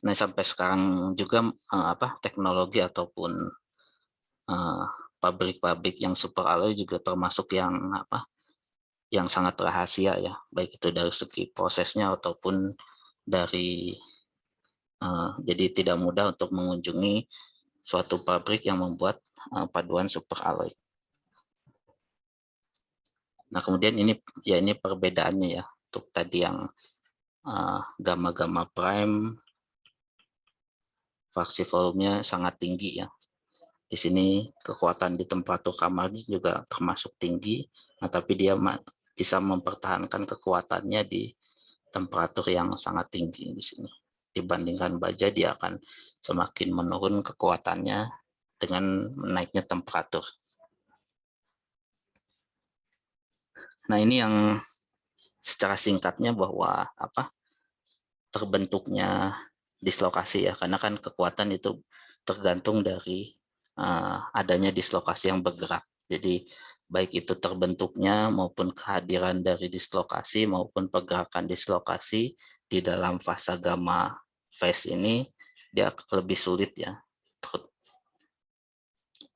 Nah, sampai sekarang juga teknologi ataupun pabrik-pabrik yang super alloy juga termasuk yang sangat rahasia ya, baik itu dari segi prosesnya ataupun dari jadi tidak mudah untuk mengunjungi suatu pabrik yang membuat paduan super alloy. Nah, kemudian ini perbedaannya ya, untuk tadi yang gamma-gamma prime, fraksi volumenya sangat tinggi ya. Di sini kekuatan di temperatur kamar juga termasuk tinggi, nah tapi dia bisa mempertahankan kekuatannya di temperatur yang sangat tinggi di sini. Dibandingkan baja, dia akan semakin menurun kekuatannya dengan menaiknya temperatur. Nah, ini yang secara singkatnya bahwa terbentuknya dislokasi ya, karena kan kekuatan itu tergantung dari adanya dislokasi yang bergerak. Jadi baik itu terbentuknya maupun kehadiran dari dislokasi maupun pergerakan dislokasi di dalam fase gamma phase ini, dia lebih sulit ya,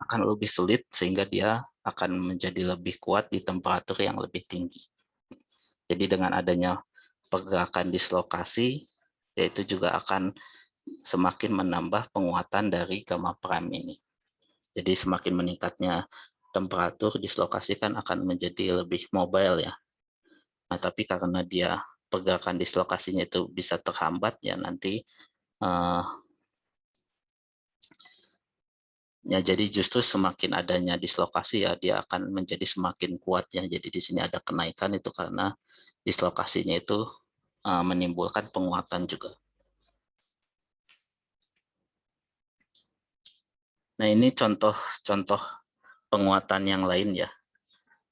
akan lebih sulit sehingga dia akan menjadi lebih kuat di temperatur yang lebih tinggi. Jadi dengan adanya pergerakan dislokasi, yaitu juga akan semakin menambah penguatan dari gamma prime ini. Jadi semakin meningkatnya temperatur, dislokasi kan akan menjadi lebih mobile ya. Nah, tapi karena dia pergerakan dislokasinya itu bisa terhambat ya, nanti ya jadi justru semakin adanya dislokasi ya, dia akan menjadi semakin kuat ya. Jadi di sini ada kenaikan itu karena dislokasinya itu menimbulkan penguatan juga. Nah, ini contoh penguatan yang lain ya.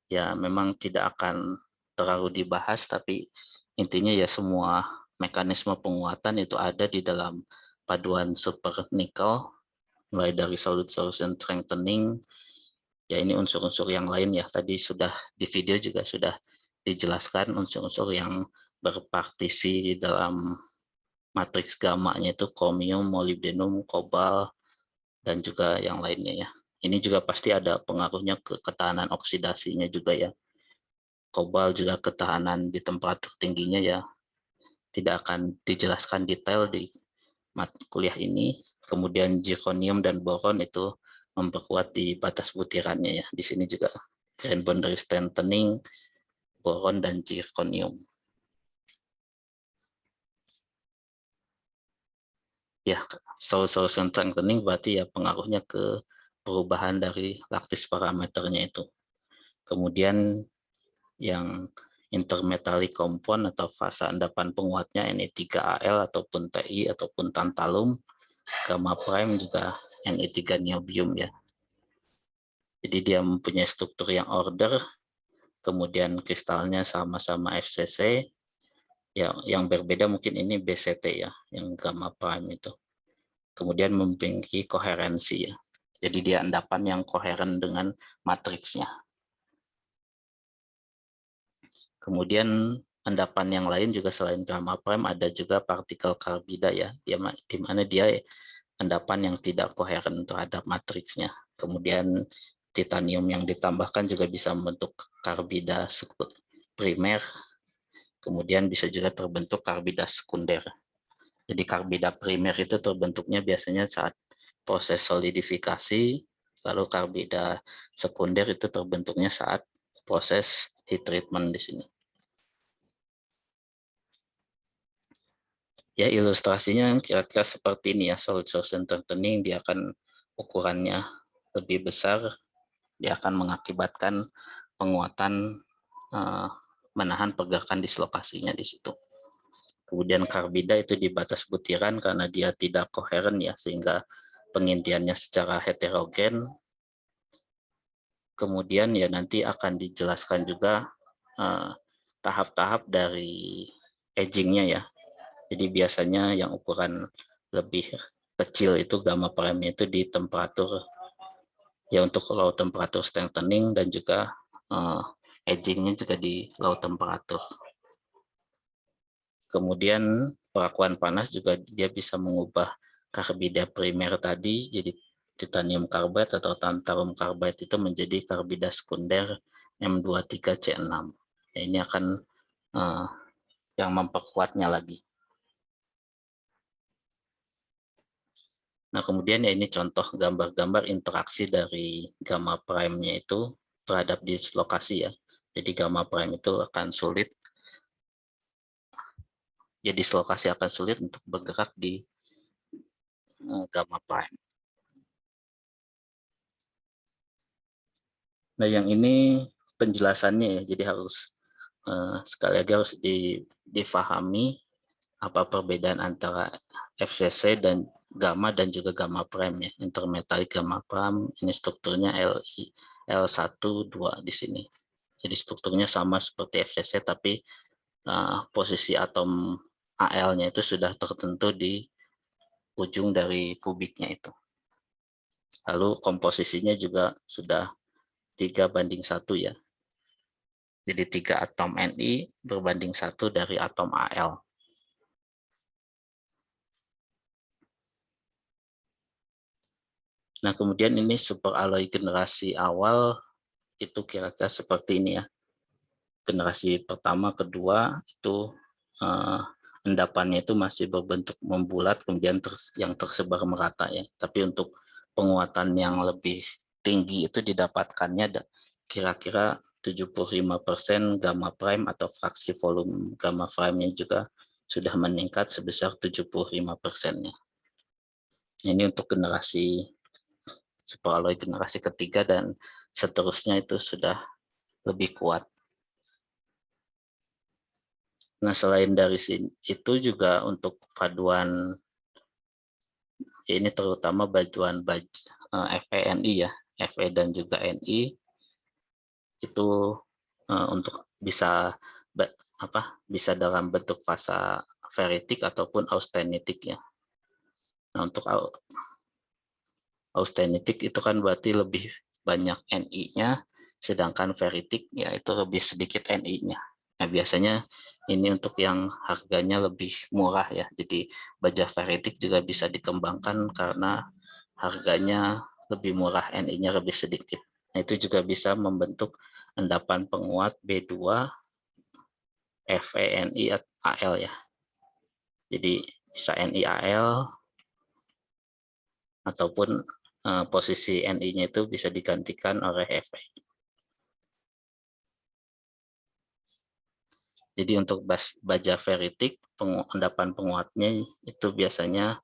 Ya, memang tidak akan terlalu dibahas, tapi intinya ya semua mekanisme penguatan itu ada di dalam paduan super nikel, mulai dari solid solution strengthening. Ya, ini unsur-unsur yang lain ya. Tadi sudah di video juga sudah dijelaskan unsur-unsur yang berpartisi di dalam matriks gamma-nya itu chromium, molybdenum, kobal, dan juga yang lainnya ya. Ini juga pasti ada pengaruhnya ke ketahanan oksidasinya juga ya. Kobal juga ketahanan di temperatur tingginya ya. Tidak akan dijelaskan detail di kuliah ini. Kemudian zirconium dan boron itu memperkuat di batas butirannya ya. Di sini juga grain boundary strengthening, boron dan zirconium. Ya, solution strengthening berarti ya pengaruhnya ke perubahan dari lattice parameternya itu. Kemudian yang intermetallic compound atau fase endapan penguatnya Ne3Al ataupun Ti ataupun tantalum, gamma prime juga Ne3 niobium ya. Jadi dia mempunyai struktur yang order, kemudian kristalnya sama-sama FCC. Ya, yang berbeda mungkin ini BCT ya, yang gamma prime itu. Kemudian memiliki koherensi ya. Jadi dia endapan yang koheren dengan matriksnya. Kemudian endapan yang lain juga selain gamma prime ada juga partikel karbida ya, di mana dia endapan yang tidak koheren terhadap matriksnya. Kemudian titanium yang ditambahkan juga bisa membentuk karbida primer. Kemudian bisa juga terbentuk karbida sekunder. Jadi karbida primer itu terbentuknya biasanya saat proses solidifikasi, lalu karbida sekunder itu terbentuknya saat proses heat treatment di sini. Ya, ilustrasinya kira-kira seperti ini ya, solid solution strengthening, dia akan ukurannya lebih besar, dia akan mengakibatkan penguatan menahan pergerakan dislokasinya di situ. Kemudian karbida itu di batas butiran karena dia tidak koheren ya, sehingga pengintiannya secara heterogen. Kemudian ya nanti akan dijelaskan juga tahap-tahap dari agingnya ya. Jadi biasanya yang ukuran lebih kecil itu gamma prime-nya itu di temperatur ya untuk low temperature strengthening, dan juga agingnya juga di low temperature. Kemudian perakuan panas juga dia bisa mengubah karbida primer tadi jadi titanium carbide atau tantalum carbide itu menjadi karbida sekunder M23C6. Ya, ini akan yang memperkuatnya lagi. Nah, kemudian ya ini contoh gambar-gambar interaksi dari gamma prime-nya itu terhadap dislokasi ya. Jadi gamma prime itu akan sulit, ya dislokasi akan sulit untuk bergerak di gamma prime. Nah, yang ini penjelasannya ya, jadi harus sekali lagi harus difahami apa perbedaan antara FCC dan gamma dan juga gamma prime ya. Intermetallic gamma prime ini strukturnya L12 di sini. Jadi strukturnya sama seperti FCC tapi posisi atom Al-nya itu sudah tertentu di ujung dari kubiknya itu. Lalu komposisinya juga sudah 3:1 ya. Jadi 3 atom Ni berbanding 1 dari atom Al. Nah, kemudian ini superalloy generasi awal itu kira-kira seperti ini ya. Generasi pertama, kedua itu endapannya itu masih berbentuk membulat, kemudian yang tersebar merata ya. Tapi untuk penguatan yang lebih tinggi itu didapatkannya kira-kira 75% gamma prime atau fraksi volume gamma prime-nya juga sudah meningkat sebesar 75%-nya. Ini untuk generasi superalloy generasi ketiga dan seterusnya itu sudah lebih kuat. Nah, selain dari itu juga untuk paduan ini terutama paduan FeNi ya, Fe dan juga Ni itu untuk bisa dalam bentuk fasa ferritik ataupun austenitik ya. Nah, untuk austenitik itu kan berarti lebih banyak Ni-nya, sedangkan ferritik ya itu lebih sedikit Ni-nya. Nah, biasanya ini untuk yang harganya lebih murah ya. Jadi baja ferritik juga bisa dikembangkan karena harganya lebih murah, Ni-nya lebih sedikit. Nah, itu juga bisa membentuk endapan penguat B2 FeNi Al ya. Jadi bisa NiAl ataupun posisi Ni-nya itu bisa digantikan oleh Fe. Jadi untuk baja ferritik endapan penguatnya itu biasanya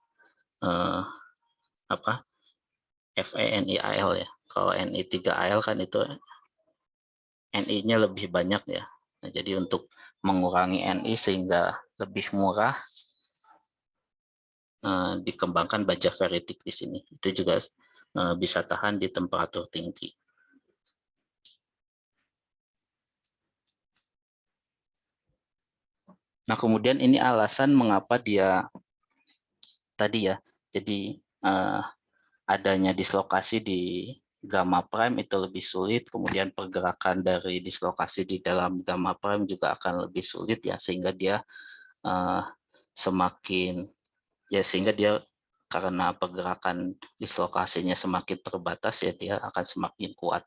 FeNiAl ya. Kalau Ni3Al kan itu Ni-nya lebih banyak ya. Nah, jadi untuk mengurangi Ni sehingga lebih murah dikembangkan baja ferritik di sini. Itu juga bisa tahan di temperatur tinggi. Nah, kemudian ini alasan mengapa dia tadi ya, jadi adanya dislokasi di gamma prime itu lebih sulit, kemudian pergerakan dari dislokasi di dalam gamma prime juga akan lebih sulit ya, sehingga dia sehingga dia karena pergerakan dislokasinya semakin terbatas ya dia akan semakin kuat.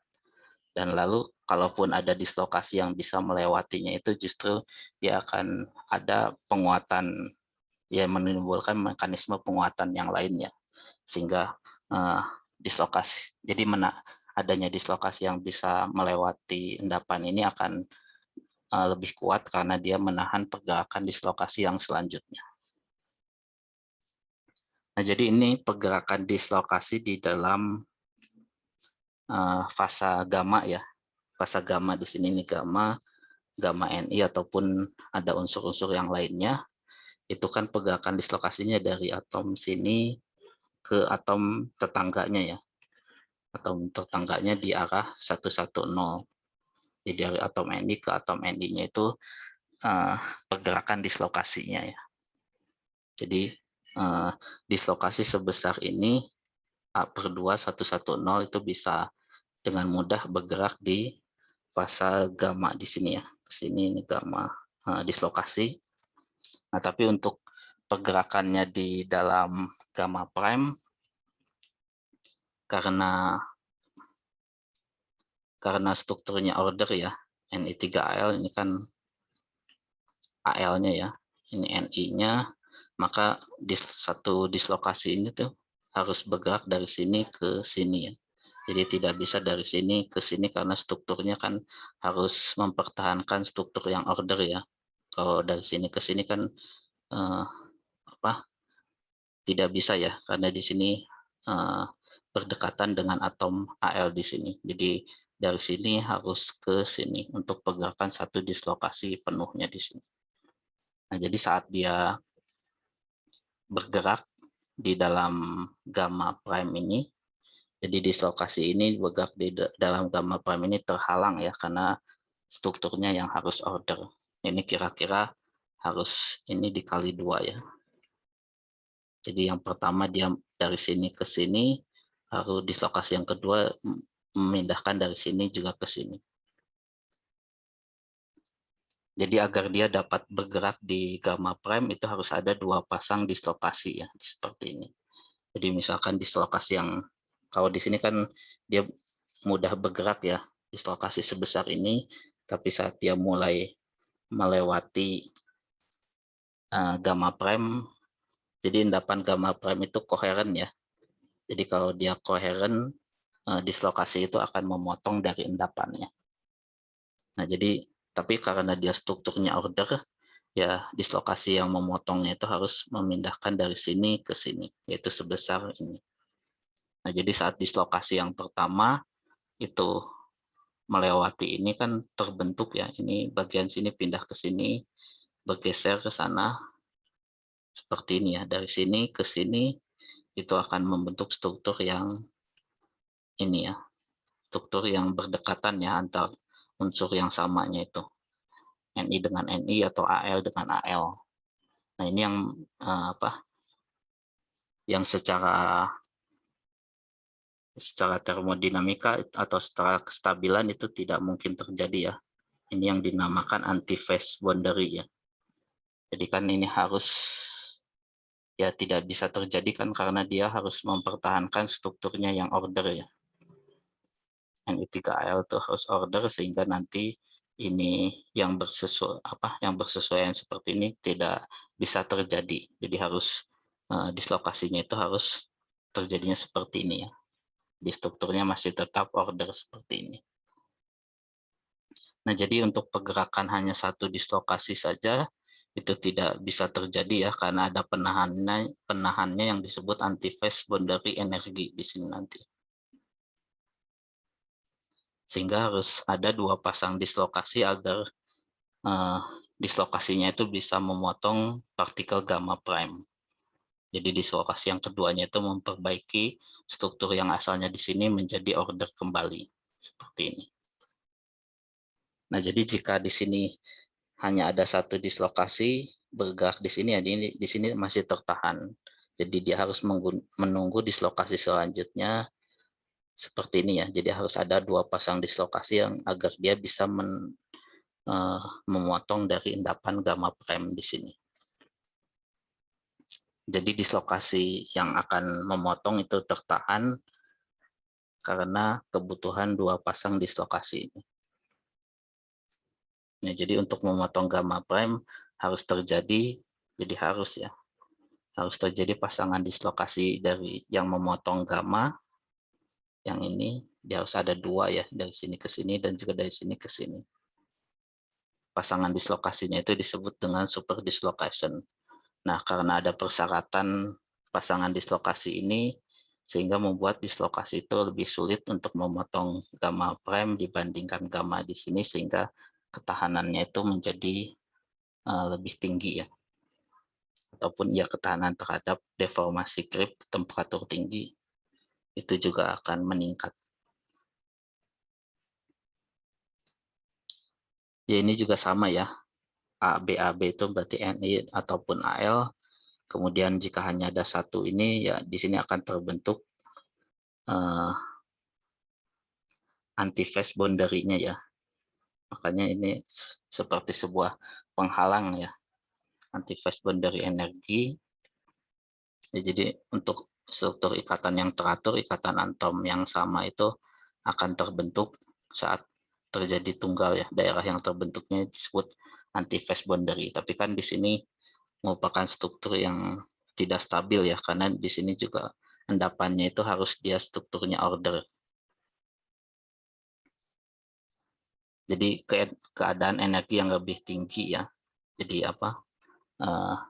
Dan lalu kalaupun ada dislokasi yang bisa melewatinya itu justru dia akan ada penguatan ya, menimbulkan mekanisme penguatan yang lainnya sehingga dislokasi. Jadi adanya dislokasi yang bisa melewati endapan ini akan lebih kuat karena dia menahan pergerakan dislokasi yang selanjutnya. Nah, jadi ini pergerakan dislokasi di dalam fasa gamma ya. Fasa gamma di sini nih gamma Ni ataupun ada unsur-unsur yang lainnya. Itu kan pergerakan dislokasinya dari atom sini ke atom tetangganya ya. Atom tetangganya di arah 110. Jadi dari atom Ni ke atom Ni-nya itu pergerakan dislokasinya ya. Jadi dislokasi sebesar ini A/2 110 itu bisa dengan mudah bergerak di fasa gamma di sini ya. Sini ini gamma dislokasi. Nah, tapi untuk pergerakannya di dalam gamma prime karena strukturnya order ya, Ni3Al ini kan AL-nya ya, ini Ni-nya, maka satu dislokasi ini tuh harus bergerak dari sini ke sini ya. Jadi tidak bisa dari sini ke sini karena strukturnya kan harus mempertahankan struktur yang order ya. Kalau dari sini ke sini kan tidak bisa ya, karena di sini berdekatan dengan atom Al di sini. Jadi dari sini harus ke sini untuk pergerakan satu dislokasi penuhnya di sini. Nah, jadi saat dia bergerak di dalam gamma prime ini, jadi dislokasi ini bergerak di dalam gamma prime ini terhalang ya, karena strukturnya yang harus order. Ini kira-kira harus ini dikali 2 ya. Jadi yang pertama dia dari sini ke sini, lalu dislokasi yang kedua memindahkan dari sini juga ke sini. Jadi agar dia dapat bergerak di gamma prime itu harus ada 2 pasang dislokasi ya, seperti ini. Jadi misalkan dislokasi yang, kalau di sini kan dia mudah bergerak ya, dislokasi sebesar ini, tapi saat dia mulai melewati gamma prime, jadi endapan gamma prime itu koheren ya. Jadi kalau dia koheren, dislokasi itu akan memotong dari endapannya. Nah, jadi tapi karena dia strukturnya order, ya dislokasi yang memotongnya itu harus memindahkan dari sini ke sini, yaitu sebesar ini. Nah, jadi saat dislokasi yang pertama itu melewati ini kan terbentuk ya, ini bagian sini pindah ke sini, bergeser ke sana, seperti ini ya, dari sini ke sini, itu akan membentuk struktur yang ini ya, struktur yang berdekatan ya antar unsur yang samanya itu, Ni dengan Ni atau Al dengan Al. Nah, ini yang yang secara termodinamika atau secara kestabilan itu tidak mungkin terjadi ya. Ini yang dinamakan anti-phase boundary ya. Jadi kan ini harus ya tidak bisa terjadi kan karena dia harus mempertahankan strukturnya yang order ya. Ni3Al itu harus order sehingga nanti ini yang bersesuaian seperti ini tidak bisa terjadi. Jadi harus dislokasinya itu harus terjadinya seperti ini ya. Di strukturnya masih tetap order seperti ini. Nah, jadi untuk pergerakan hanya satu dislokasi saja itu tidak bisa terjadi ya karena ada penahannya yang disebut anti-phase boundary energi di sini nanti. Sehingga harus ada 2 pasang dislokasi agar dislokasinya itu bisa memotong partikel gamma prime. Jadi dislokasi yang keduanya itu memperbaiki struktur yang asalnya di sini menjadi order kembali seperti ini. Nah, jadi jika di sini hanya ada satu dislokasi bergerak di sini ya, di sini masih tertahan. Jadi dia harus menunggu dislokasi selanjutnya seperti ini ya. Jadi harus ada 2 pasang dislokasi yang agar dia bisa memotong dari endapan gamma prime di sini. Jadi dislokasi yang akan memotong itu tertahan karena kebutuhan 2 pasang dislokasi ini. Nah, jadi untuk memotong gamma prime harus terjadi, jadi harus terjadi pasangan dislokasi dari yang memotong gamma, yang ini dia harus ada 2 ya, dari sini ke sini dan juga dari sini ke sini. Pasangan dislokasinya itu disebut dengan super dislocation. Nah, karena ada persyaratan pasangan dislokasi ini, sehingga membuat dislokasi itu lebih sulit untuk memotong gamma prime dibandingkan gamma di sini, sehingga ketahanannya itu menjadi lebih tinggi ya. Ataupun ya ketahanan terhadap deformasi creep temperatur tinggi itu juga akan meningkat. Ya, ini juga sama ya. BAB itu berarti Ni ataupun Al. Kemudian jika hanya ada satu ini ya di sini akan terbentuk anti-phase boundary-nya ya. Makanya ini seperti sebuah penghalang ya. Anti-phase boundary energi Ya, jadi untuk struktur ikatan yang teratur, ikatan atom yang sama itu akan terbentuk saat terjadi tunggal ya. Daerah yang terbentuknya disebut anti-phase boundary. Tapi kan di sini merupakan struktur yang tidak stabil ya, karena di sini juga endapannya itu harus dia strukturnya order. Jadi keadaan energi yang lebih tinggi ya. Jadi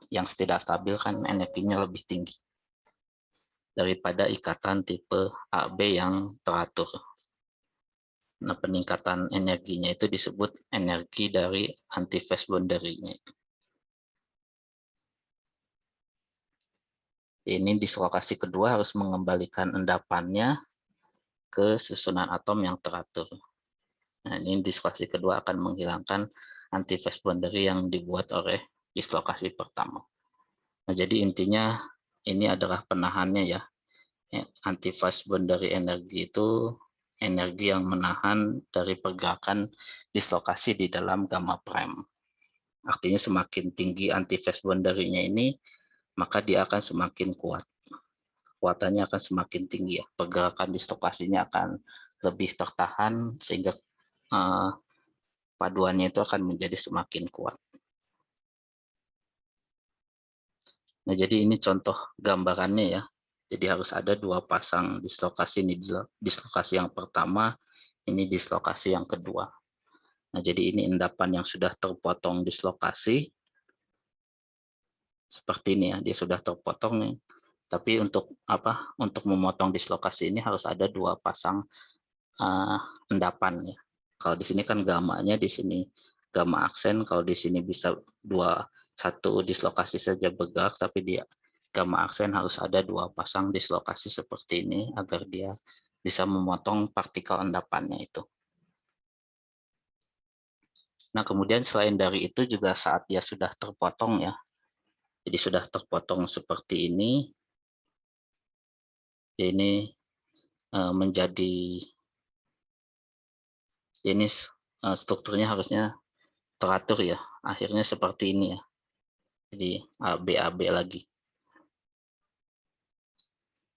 yang tidak stabil kan energinya lebih tinggi daripada ikatan tipe AB yang teratur. Nah, peningkatan energinya itu disebut energi dari anti-phase boundary-nya itu. Ini dislokasi kedua harus mengembalikan endapannya ke susunan atom yang teratur. Nah, ini dislokasi kedua akan menghilangkan anti-phase boundary yang dibuat oleh dislokasi pertama. Nah, jadi intinya ini adalah penahannya ya. Anti-phase boundary energi itu energi yang menahan dari pergerakan dislokasi di dalam gamma prime. Artinya semakin tinggi anti-phase boundary-nya ini, maka dia akan semakin kuat. Kekuatannya akan semakin tinggi ya. Pergerakan dislokasinya akan lebih tertahan sehingga paduannya itu akan menjadi semakin kuat. Nah, jadi ini contoh gambarannya ya. Jadi harus ada dua pasang dislokasi. Ini dislokasi yang pertama, ini dislokasi yang kedua. Nah, jadi ini endapan yang sudah terpotong dislokasi. Seperti ini ya, dia sudah terpotong nih. Tapi untuk memotong dislokasi ini harus ada dua pasang endapan ya. Kalau di sini kan gamanya di sini gamma aksen, kalau di sini bisa satu dislokasi saja bergerak, tapi dia gamma aksen harus ada dua pasang dislokasi seperti ini agar dia bisa memotong partikel endapannya itu. Nah, kemudian selain dari itu juga saat dia sudah terpotong ya, jadi sudah terpotong seperti ini, ini menjadi ini strukturnya harusnya teratur ya, akhirnya seperti ini ya. Jadi AB lagi.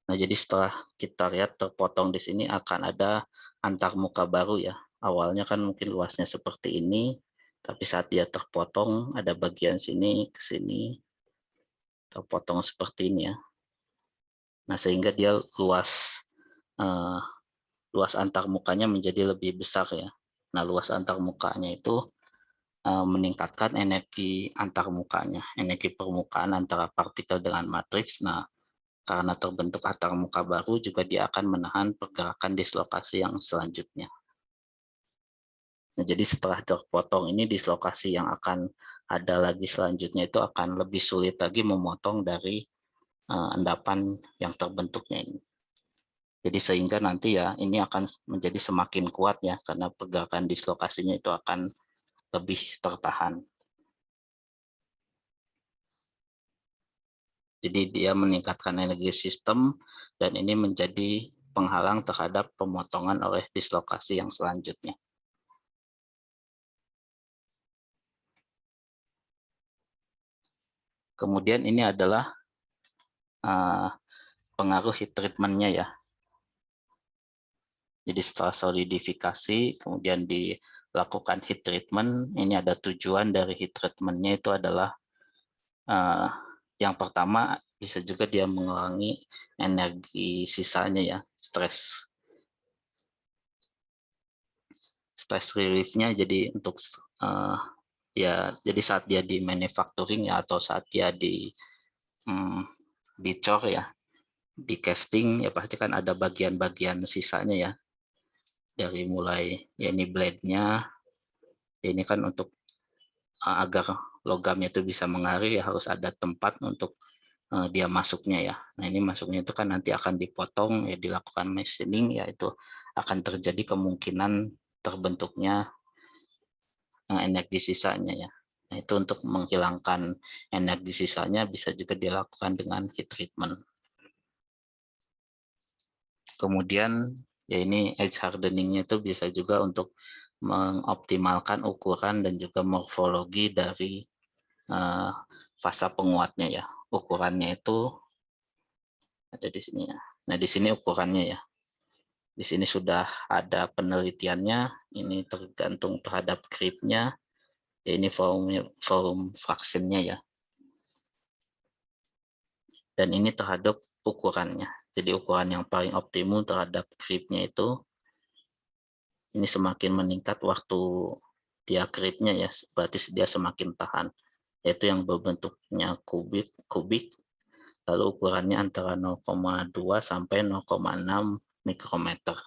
Nah, jadi setelah kita lihat terpotong di sini akan ada antarmuka baru ya. Awalnya kan mungkin luasnya seperti ini, tapi saat dia terpotong ada bagian sini ke sini terpotong seperti ini ya. Nah, sehingga dia luas antarmukanya menjadi lebih besar ya. Nah, luas antarmukanya itu meningkatkan energi antarmukanya, energi permukaan antara partikel dengan matriks. Nah, karena terbentuk antarmuka baru juga dia akan menahan pergerakan dislokasi yang selanjutnya. Nah, jadi setelah terpotong ini dislokasi yang akan ada lagi selanjutnya itu akan lebih sulit lagi memotong dari endapan yang terbentuknya ini. Jadi sehingga nanti ya ini akan menjadi semakin kuat ya karena pergerakan dislokasinya itu akan lebih tertahan. Jadi dia meningkatkan energi sistem dan ini menjadi penghalang terhadap pemotongan oleh dislokasi yang selanjutnya. Kemudian ini adalah pengaruh heat treatment-nya ya. Jadi setelah solidifikasi, kemudian dilakukan heat treatment, ini ada tujuan dari heat treatment-nya itu adalah yang pertama bisa juga dia mengurangi energi sisanya ya, stress relief-nya. Jadi untuk ya, jadi saat dia di manufacturing ya atau saat dia di cor ya, di casting ya pasti kan ada bagian-bagian sisanya ya. Dari mulai ya ini blade-nya, ini kan untuk agar logamnya itu bisa mengalir ya harus ada tempat untuk dia masuknya ya. Nah, ini masuknya itu kan nanti akan dipotong ya, dilakukan machining ya, itu akan terjadi kemungkinan terbentuknya energi sisanya ya. Nah, itu untuk menghilangkan energi sisanya bisa juga dilakukan dengan heat treatment. Kemudian ya ini edge hardening-nya itu bisa juga untuk mengoptimalkan ukuran dan juga morfologi dari fasa penguatnya ya. Ukurannya itu Ada di sini ya. Nah, di sini ukurannya ya. Di sini sudah ada penelitiannya. Ini tergantung terhadap gripnya. Ini volume vaksinnya ya. Dan ini terhadap ukurannya. Jadi ukuran yang paling optimum terhadap gripnya itu ini semakin meningkat waktu dia gripnya ya, berarti dia semakin tahan. Yaitu yang berbentuknya kubik, lalu ukurannya antara 0,2 sampai 0,6 mikrometer.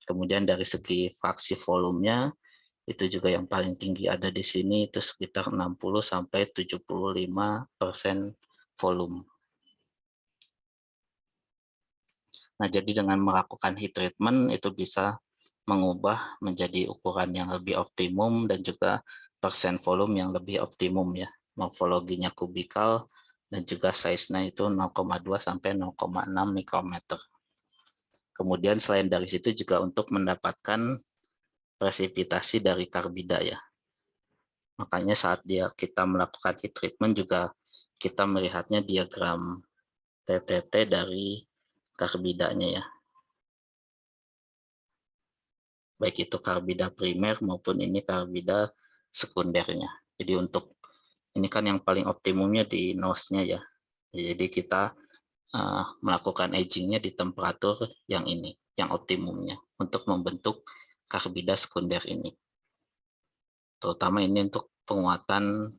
Kemudian dari segi fraksi volumenya itu juga yang paling tinggi ada di sini, itu sekitar 60 sampai 75% volume. Nah, jadi dengan melakukan heat treatment itu bisa mengubah menjadi ukuran yang lebih optimum dan juga persen volume yang lebih optimum ya. Morfologinya kubikal dan juga size-nya itu 0,2 sampai 0,6 mikrometer. Kemudian selain dari situ juga untuk mendapatkan presipitasi dari karbida ya. Makanya saat kita melakukan heat treatment juga kita melihatnya diagram TTT dari karbidanya ya. Baik itu karbida primer maupun ini karbida sekundernya. Jadi untuk ini kan yang paling optimumnya di nose-nya ya. Jadi kita melakukan aging-nya di temperatur yang ini, yang optimumnya untuk membentuk karbida sekunder ini. Terutama ini untuk penguatan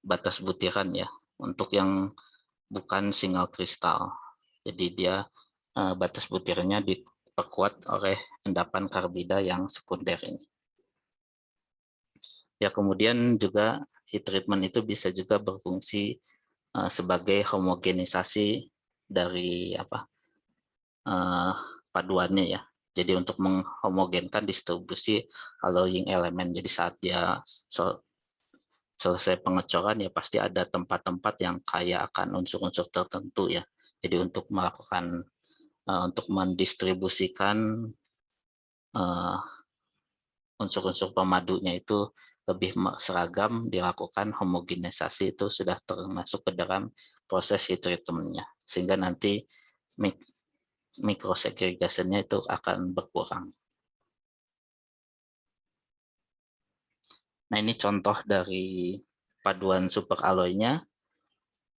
batas butiran ya, untuk yang bukan single kristal. Jadi dia batas butirannya diperkuat oleh endapan karbida yang sekunder ini. Ya, kemudian juga heat treatment itu bisa juga berfungsi sebagai homogenisasi dari paduannya ya. Jadi untuk menghomogenkan distribusi alloying elemen. Jadi saat dia selesai pengecoran ya pasti ada tempat-tempat yang kaya akan unsur-unsur tertentu ya. Jadi untuk melakukan untuk mendistribusikan unsur-unsur pemadunya itu lebih seragam, dilakukan homogenisasi itu sudah termasuk ke dalam proses heat treatment-nya. Sehingga nanti mikrosegregasinya itu akan berkurang. Nah, ini contoh dari paduan super alloy-nya.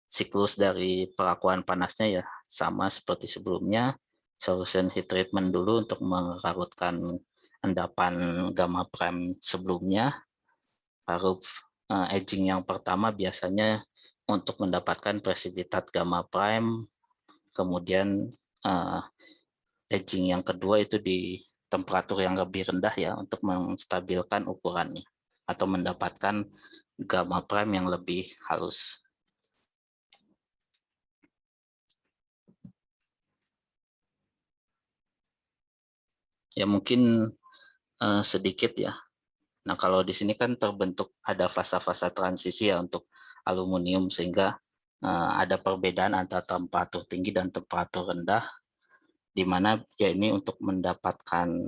Siklus dari perakuan panasnya ya sama seperti sebelumnya. Solution heat treatment dulu untuk mengarutkan endapan gamma prime sebelumnya. Lalu aging yang pertama biasanya untuk mendapatkan presipitat gamma prime. Kemudian aging yang kedua itu di temperatur yang lebih rendah ya untuk menstabilkan ukurannya atau mendapatkan gamma prime yang lebih halus. Ya mungkin sedikit ya. Nah, kalau di sini kan terbentuk ada fasa-fasa transisi ya untuk aluminium sehingga ada perbedaan antara temperatur tinggi dan temperatur rendah, di mana ya ini untuk mendapatkan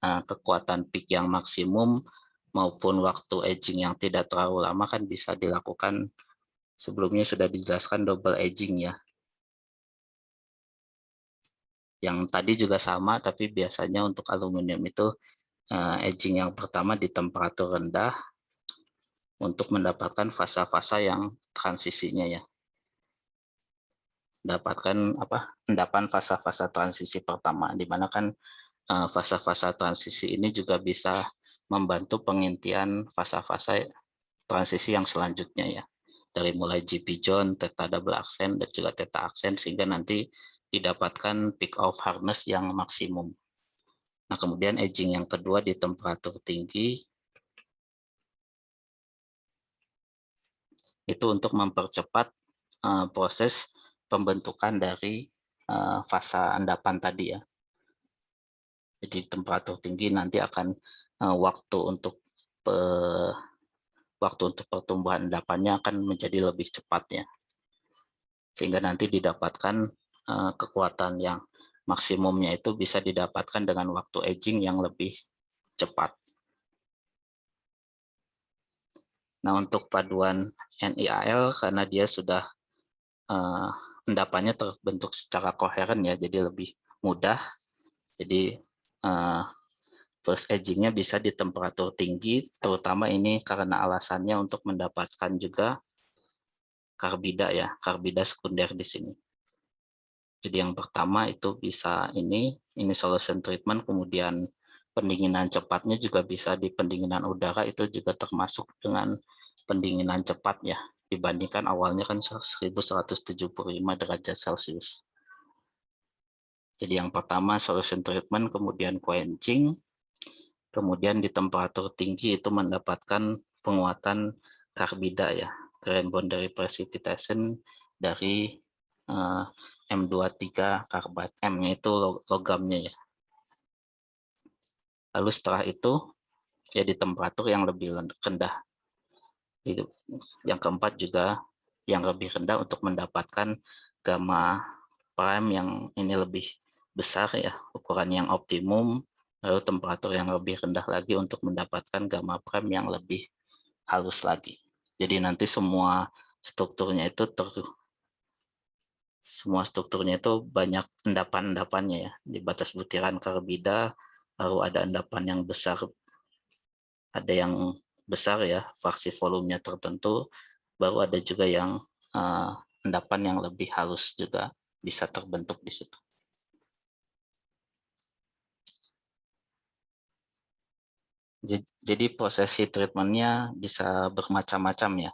kekuatan peak yang maksimum maupun waktu aging yang tidak terlalu lama kan bisa dilakukan sebelumnya sudah dijelaskan double aging ya. Yang tadi juga sama tapi biasanya untuk aluminium itu aging yang pertama di temperatur rendah untuk mendapatkan fasa-fasa yang transisinya ya. Dapatkan endapan fasa-fasa transisi pertama, di mana kan fasa-fasa transisi ini juga bisa membantu pengintian fasa-fasa transisi yang selanjutnya ya. Dari mulai GP joint, theta double accent, dan juga theta accent, sehingga nanti didapatkan peak of hardness yang maksimum. Nah, kemudian aging yang kedua di temperatur tinggi itu untuk mempercepat proses pembentukan dari fasa endapan tadi ya. Jadi temperatur tinggi nanti akan waktu untuk pertumbuhan endapannya akan menjadi lebih cepat ya. Sehingga nanti didapatkan kekuatan yang maksimumnya itu bisa didapatkan dengan waktu aging yang lebih cepat. Nah, untuk paduan NIAL karena dia sudah endapannya terbentuk secara koheren ya, jadi lebih mudah. Jadi first aging-nya bisa di temperatur tinggi, terutama ini karena alasannya untuk mendapatkan juga karbida ya, karbida sekunder di sini. Jadi yang pertama itu bisa ini solution treatment, kemudian pendinginan cepatnya juga bisa di pendinginan udara, itu juga termasuk dengan pendinginan cepat ya, dibandingkan awalnya kan 1175 derajat Celcius. Jadi yang pertama solution treatment, kemudian quenching, kemudian di temperatur tinggi itu mendapatkan penguatan karbida ya, grain boundary precipitation dari M23 carbide, M-nya itu logamnya ya. Lalu setelah itu ya di temperatur yang lebih rendah. Yang keempat juga yang lebih rendah untuk mendapatkan gamma prime yang ini lebih besar ya, ukuran yang optimum, lalu temperatur yang lebih rendah lagi untuk mendapatkan gamma prime yang lebih halus lagi. Jadi nanti semua strukturnya itu banyak endapan-endapannya ya, di batas butiran karbida, lalu ada endapan yang besar, ada yang besar ya, fraksi volumenya tertentu, baru ada juga yang endapan yang lebih halus juga bisa terbentuk di situ. Jadi proses heat treatment-nya bisa bermacam-macam ya.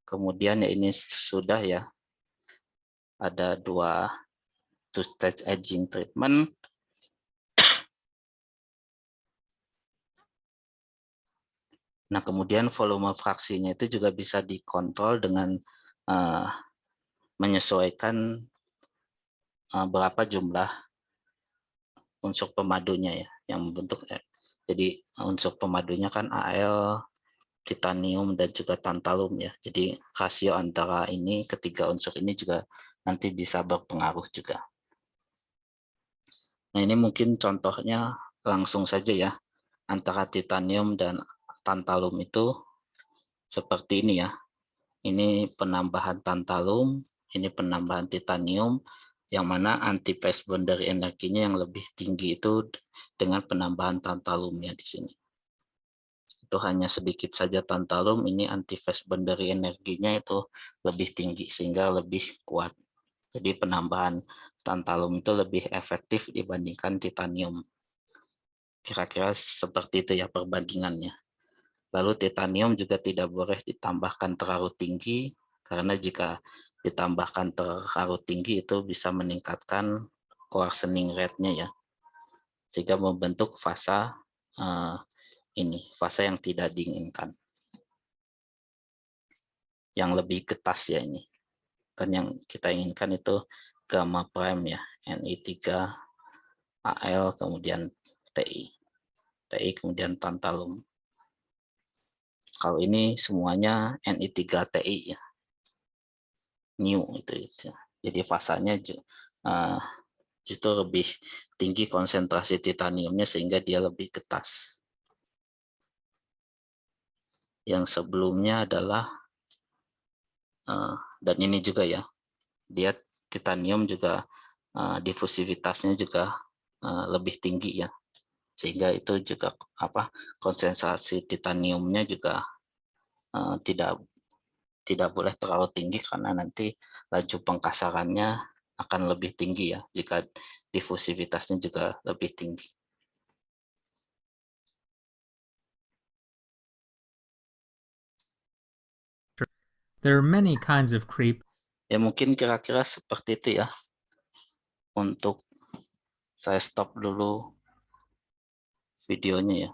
Kemudian ya ini sudah ya, ada 2 two-stage aging treatment. Nah, kemudian volume fraksinya itu juga bisa dikontrol dengan menyesuaikan berapa jumlah unsur pemadunya ya yang membentuk. Jadi unsur pemadunya kan Al, titanium dan juga tantalum ya. Jadi rasio antara ini ketiga unsur ini juga nanti bisa berpengaruh juga. Nah, ini mungkin contohnya langsung saja ya, antara titanium dan tantalum itu seperti ini ya. Ini penambahan tantalum, ini penambahan titanium, yang mana anti-phase boundary energinya yang lebih tinggi itu dengan penambahan tantalumnya di sini. Itu hanya sedikit saja tantalum, ini anti-phase boundary energinya itu lebih tinggi sehingga lebih kuat. Jadi penambahan tantalum itu lebih efektif dibandingkan titanium. Kira-kira seperti itu ya perbandingannya. Lalu titanium juga tidak boleh ditambahkan terlalu tinggi, karena jika ditambahkan terlalu tinggi itu bisa meningkatkan coarsening rate-nya ya, sehingga membentuk fasa fasa yang tidak diinginkan, yang lebih getas ya ini. Kan yang kita inginkan itu gamma prime ya, Ni3, Al, kemudian Ti kemudian tantalum. Kalau ini semuanya Ni3Ti ya, new itu. Jadi fasanya justru lebih tinggi konsentrasi titaniumnya sehingga dia lebih getas. Yang sebelumnya adalah dan ini juga ya, dia titanium juga difusivitasnya juga lebih tinggi ya, sehingga itu juga konsentrasi titaniumnya juga tidak boleh terlalu tinggi, karena nanti laju pengkasarannya akan lebih tinggi ya jika difusivitasnya juga lebih tinggi. There are many kinds of creep. Ya mungkin kira-kira seperti itu ya. Untuk saya stop dulu videonya ya.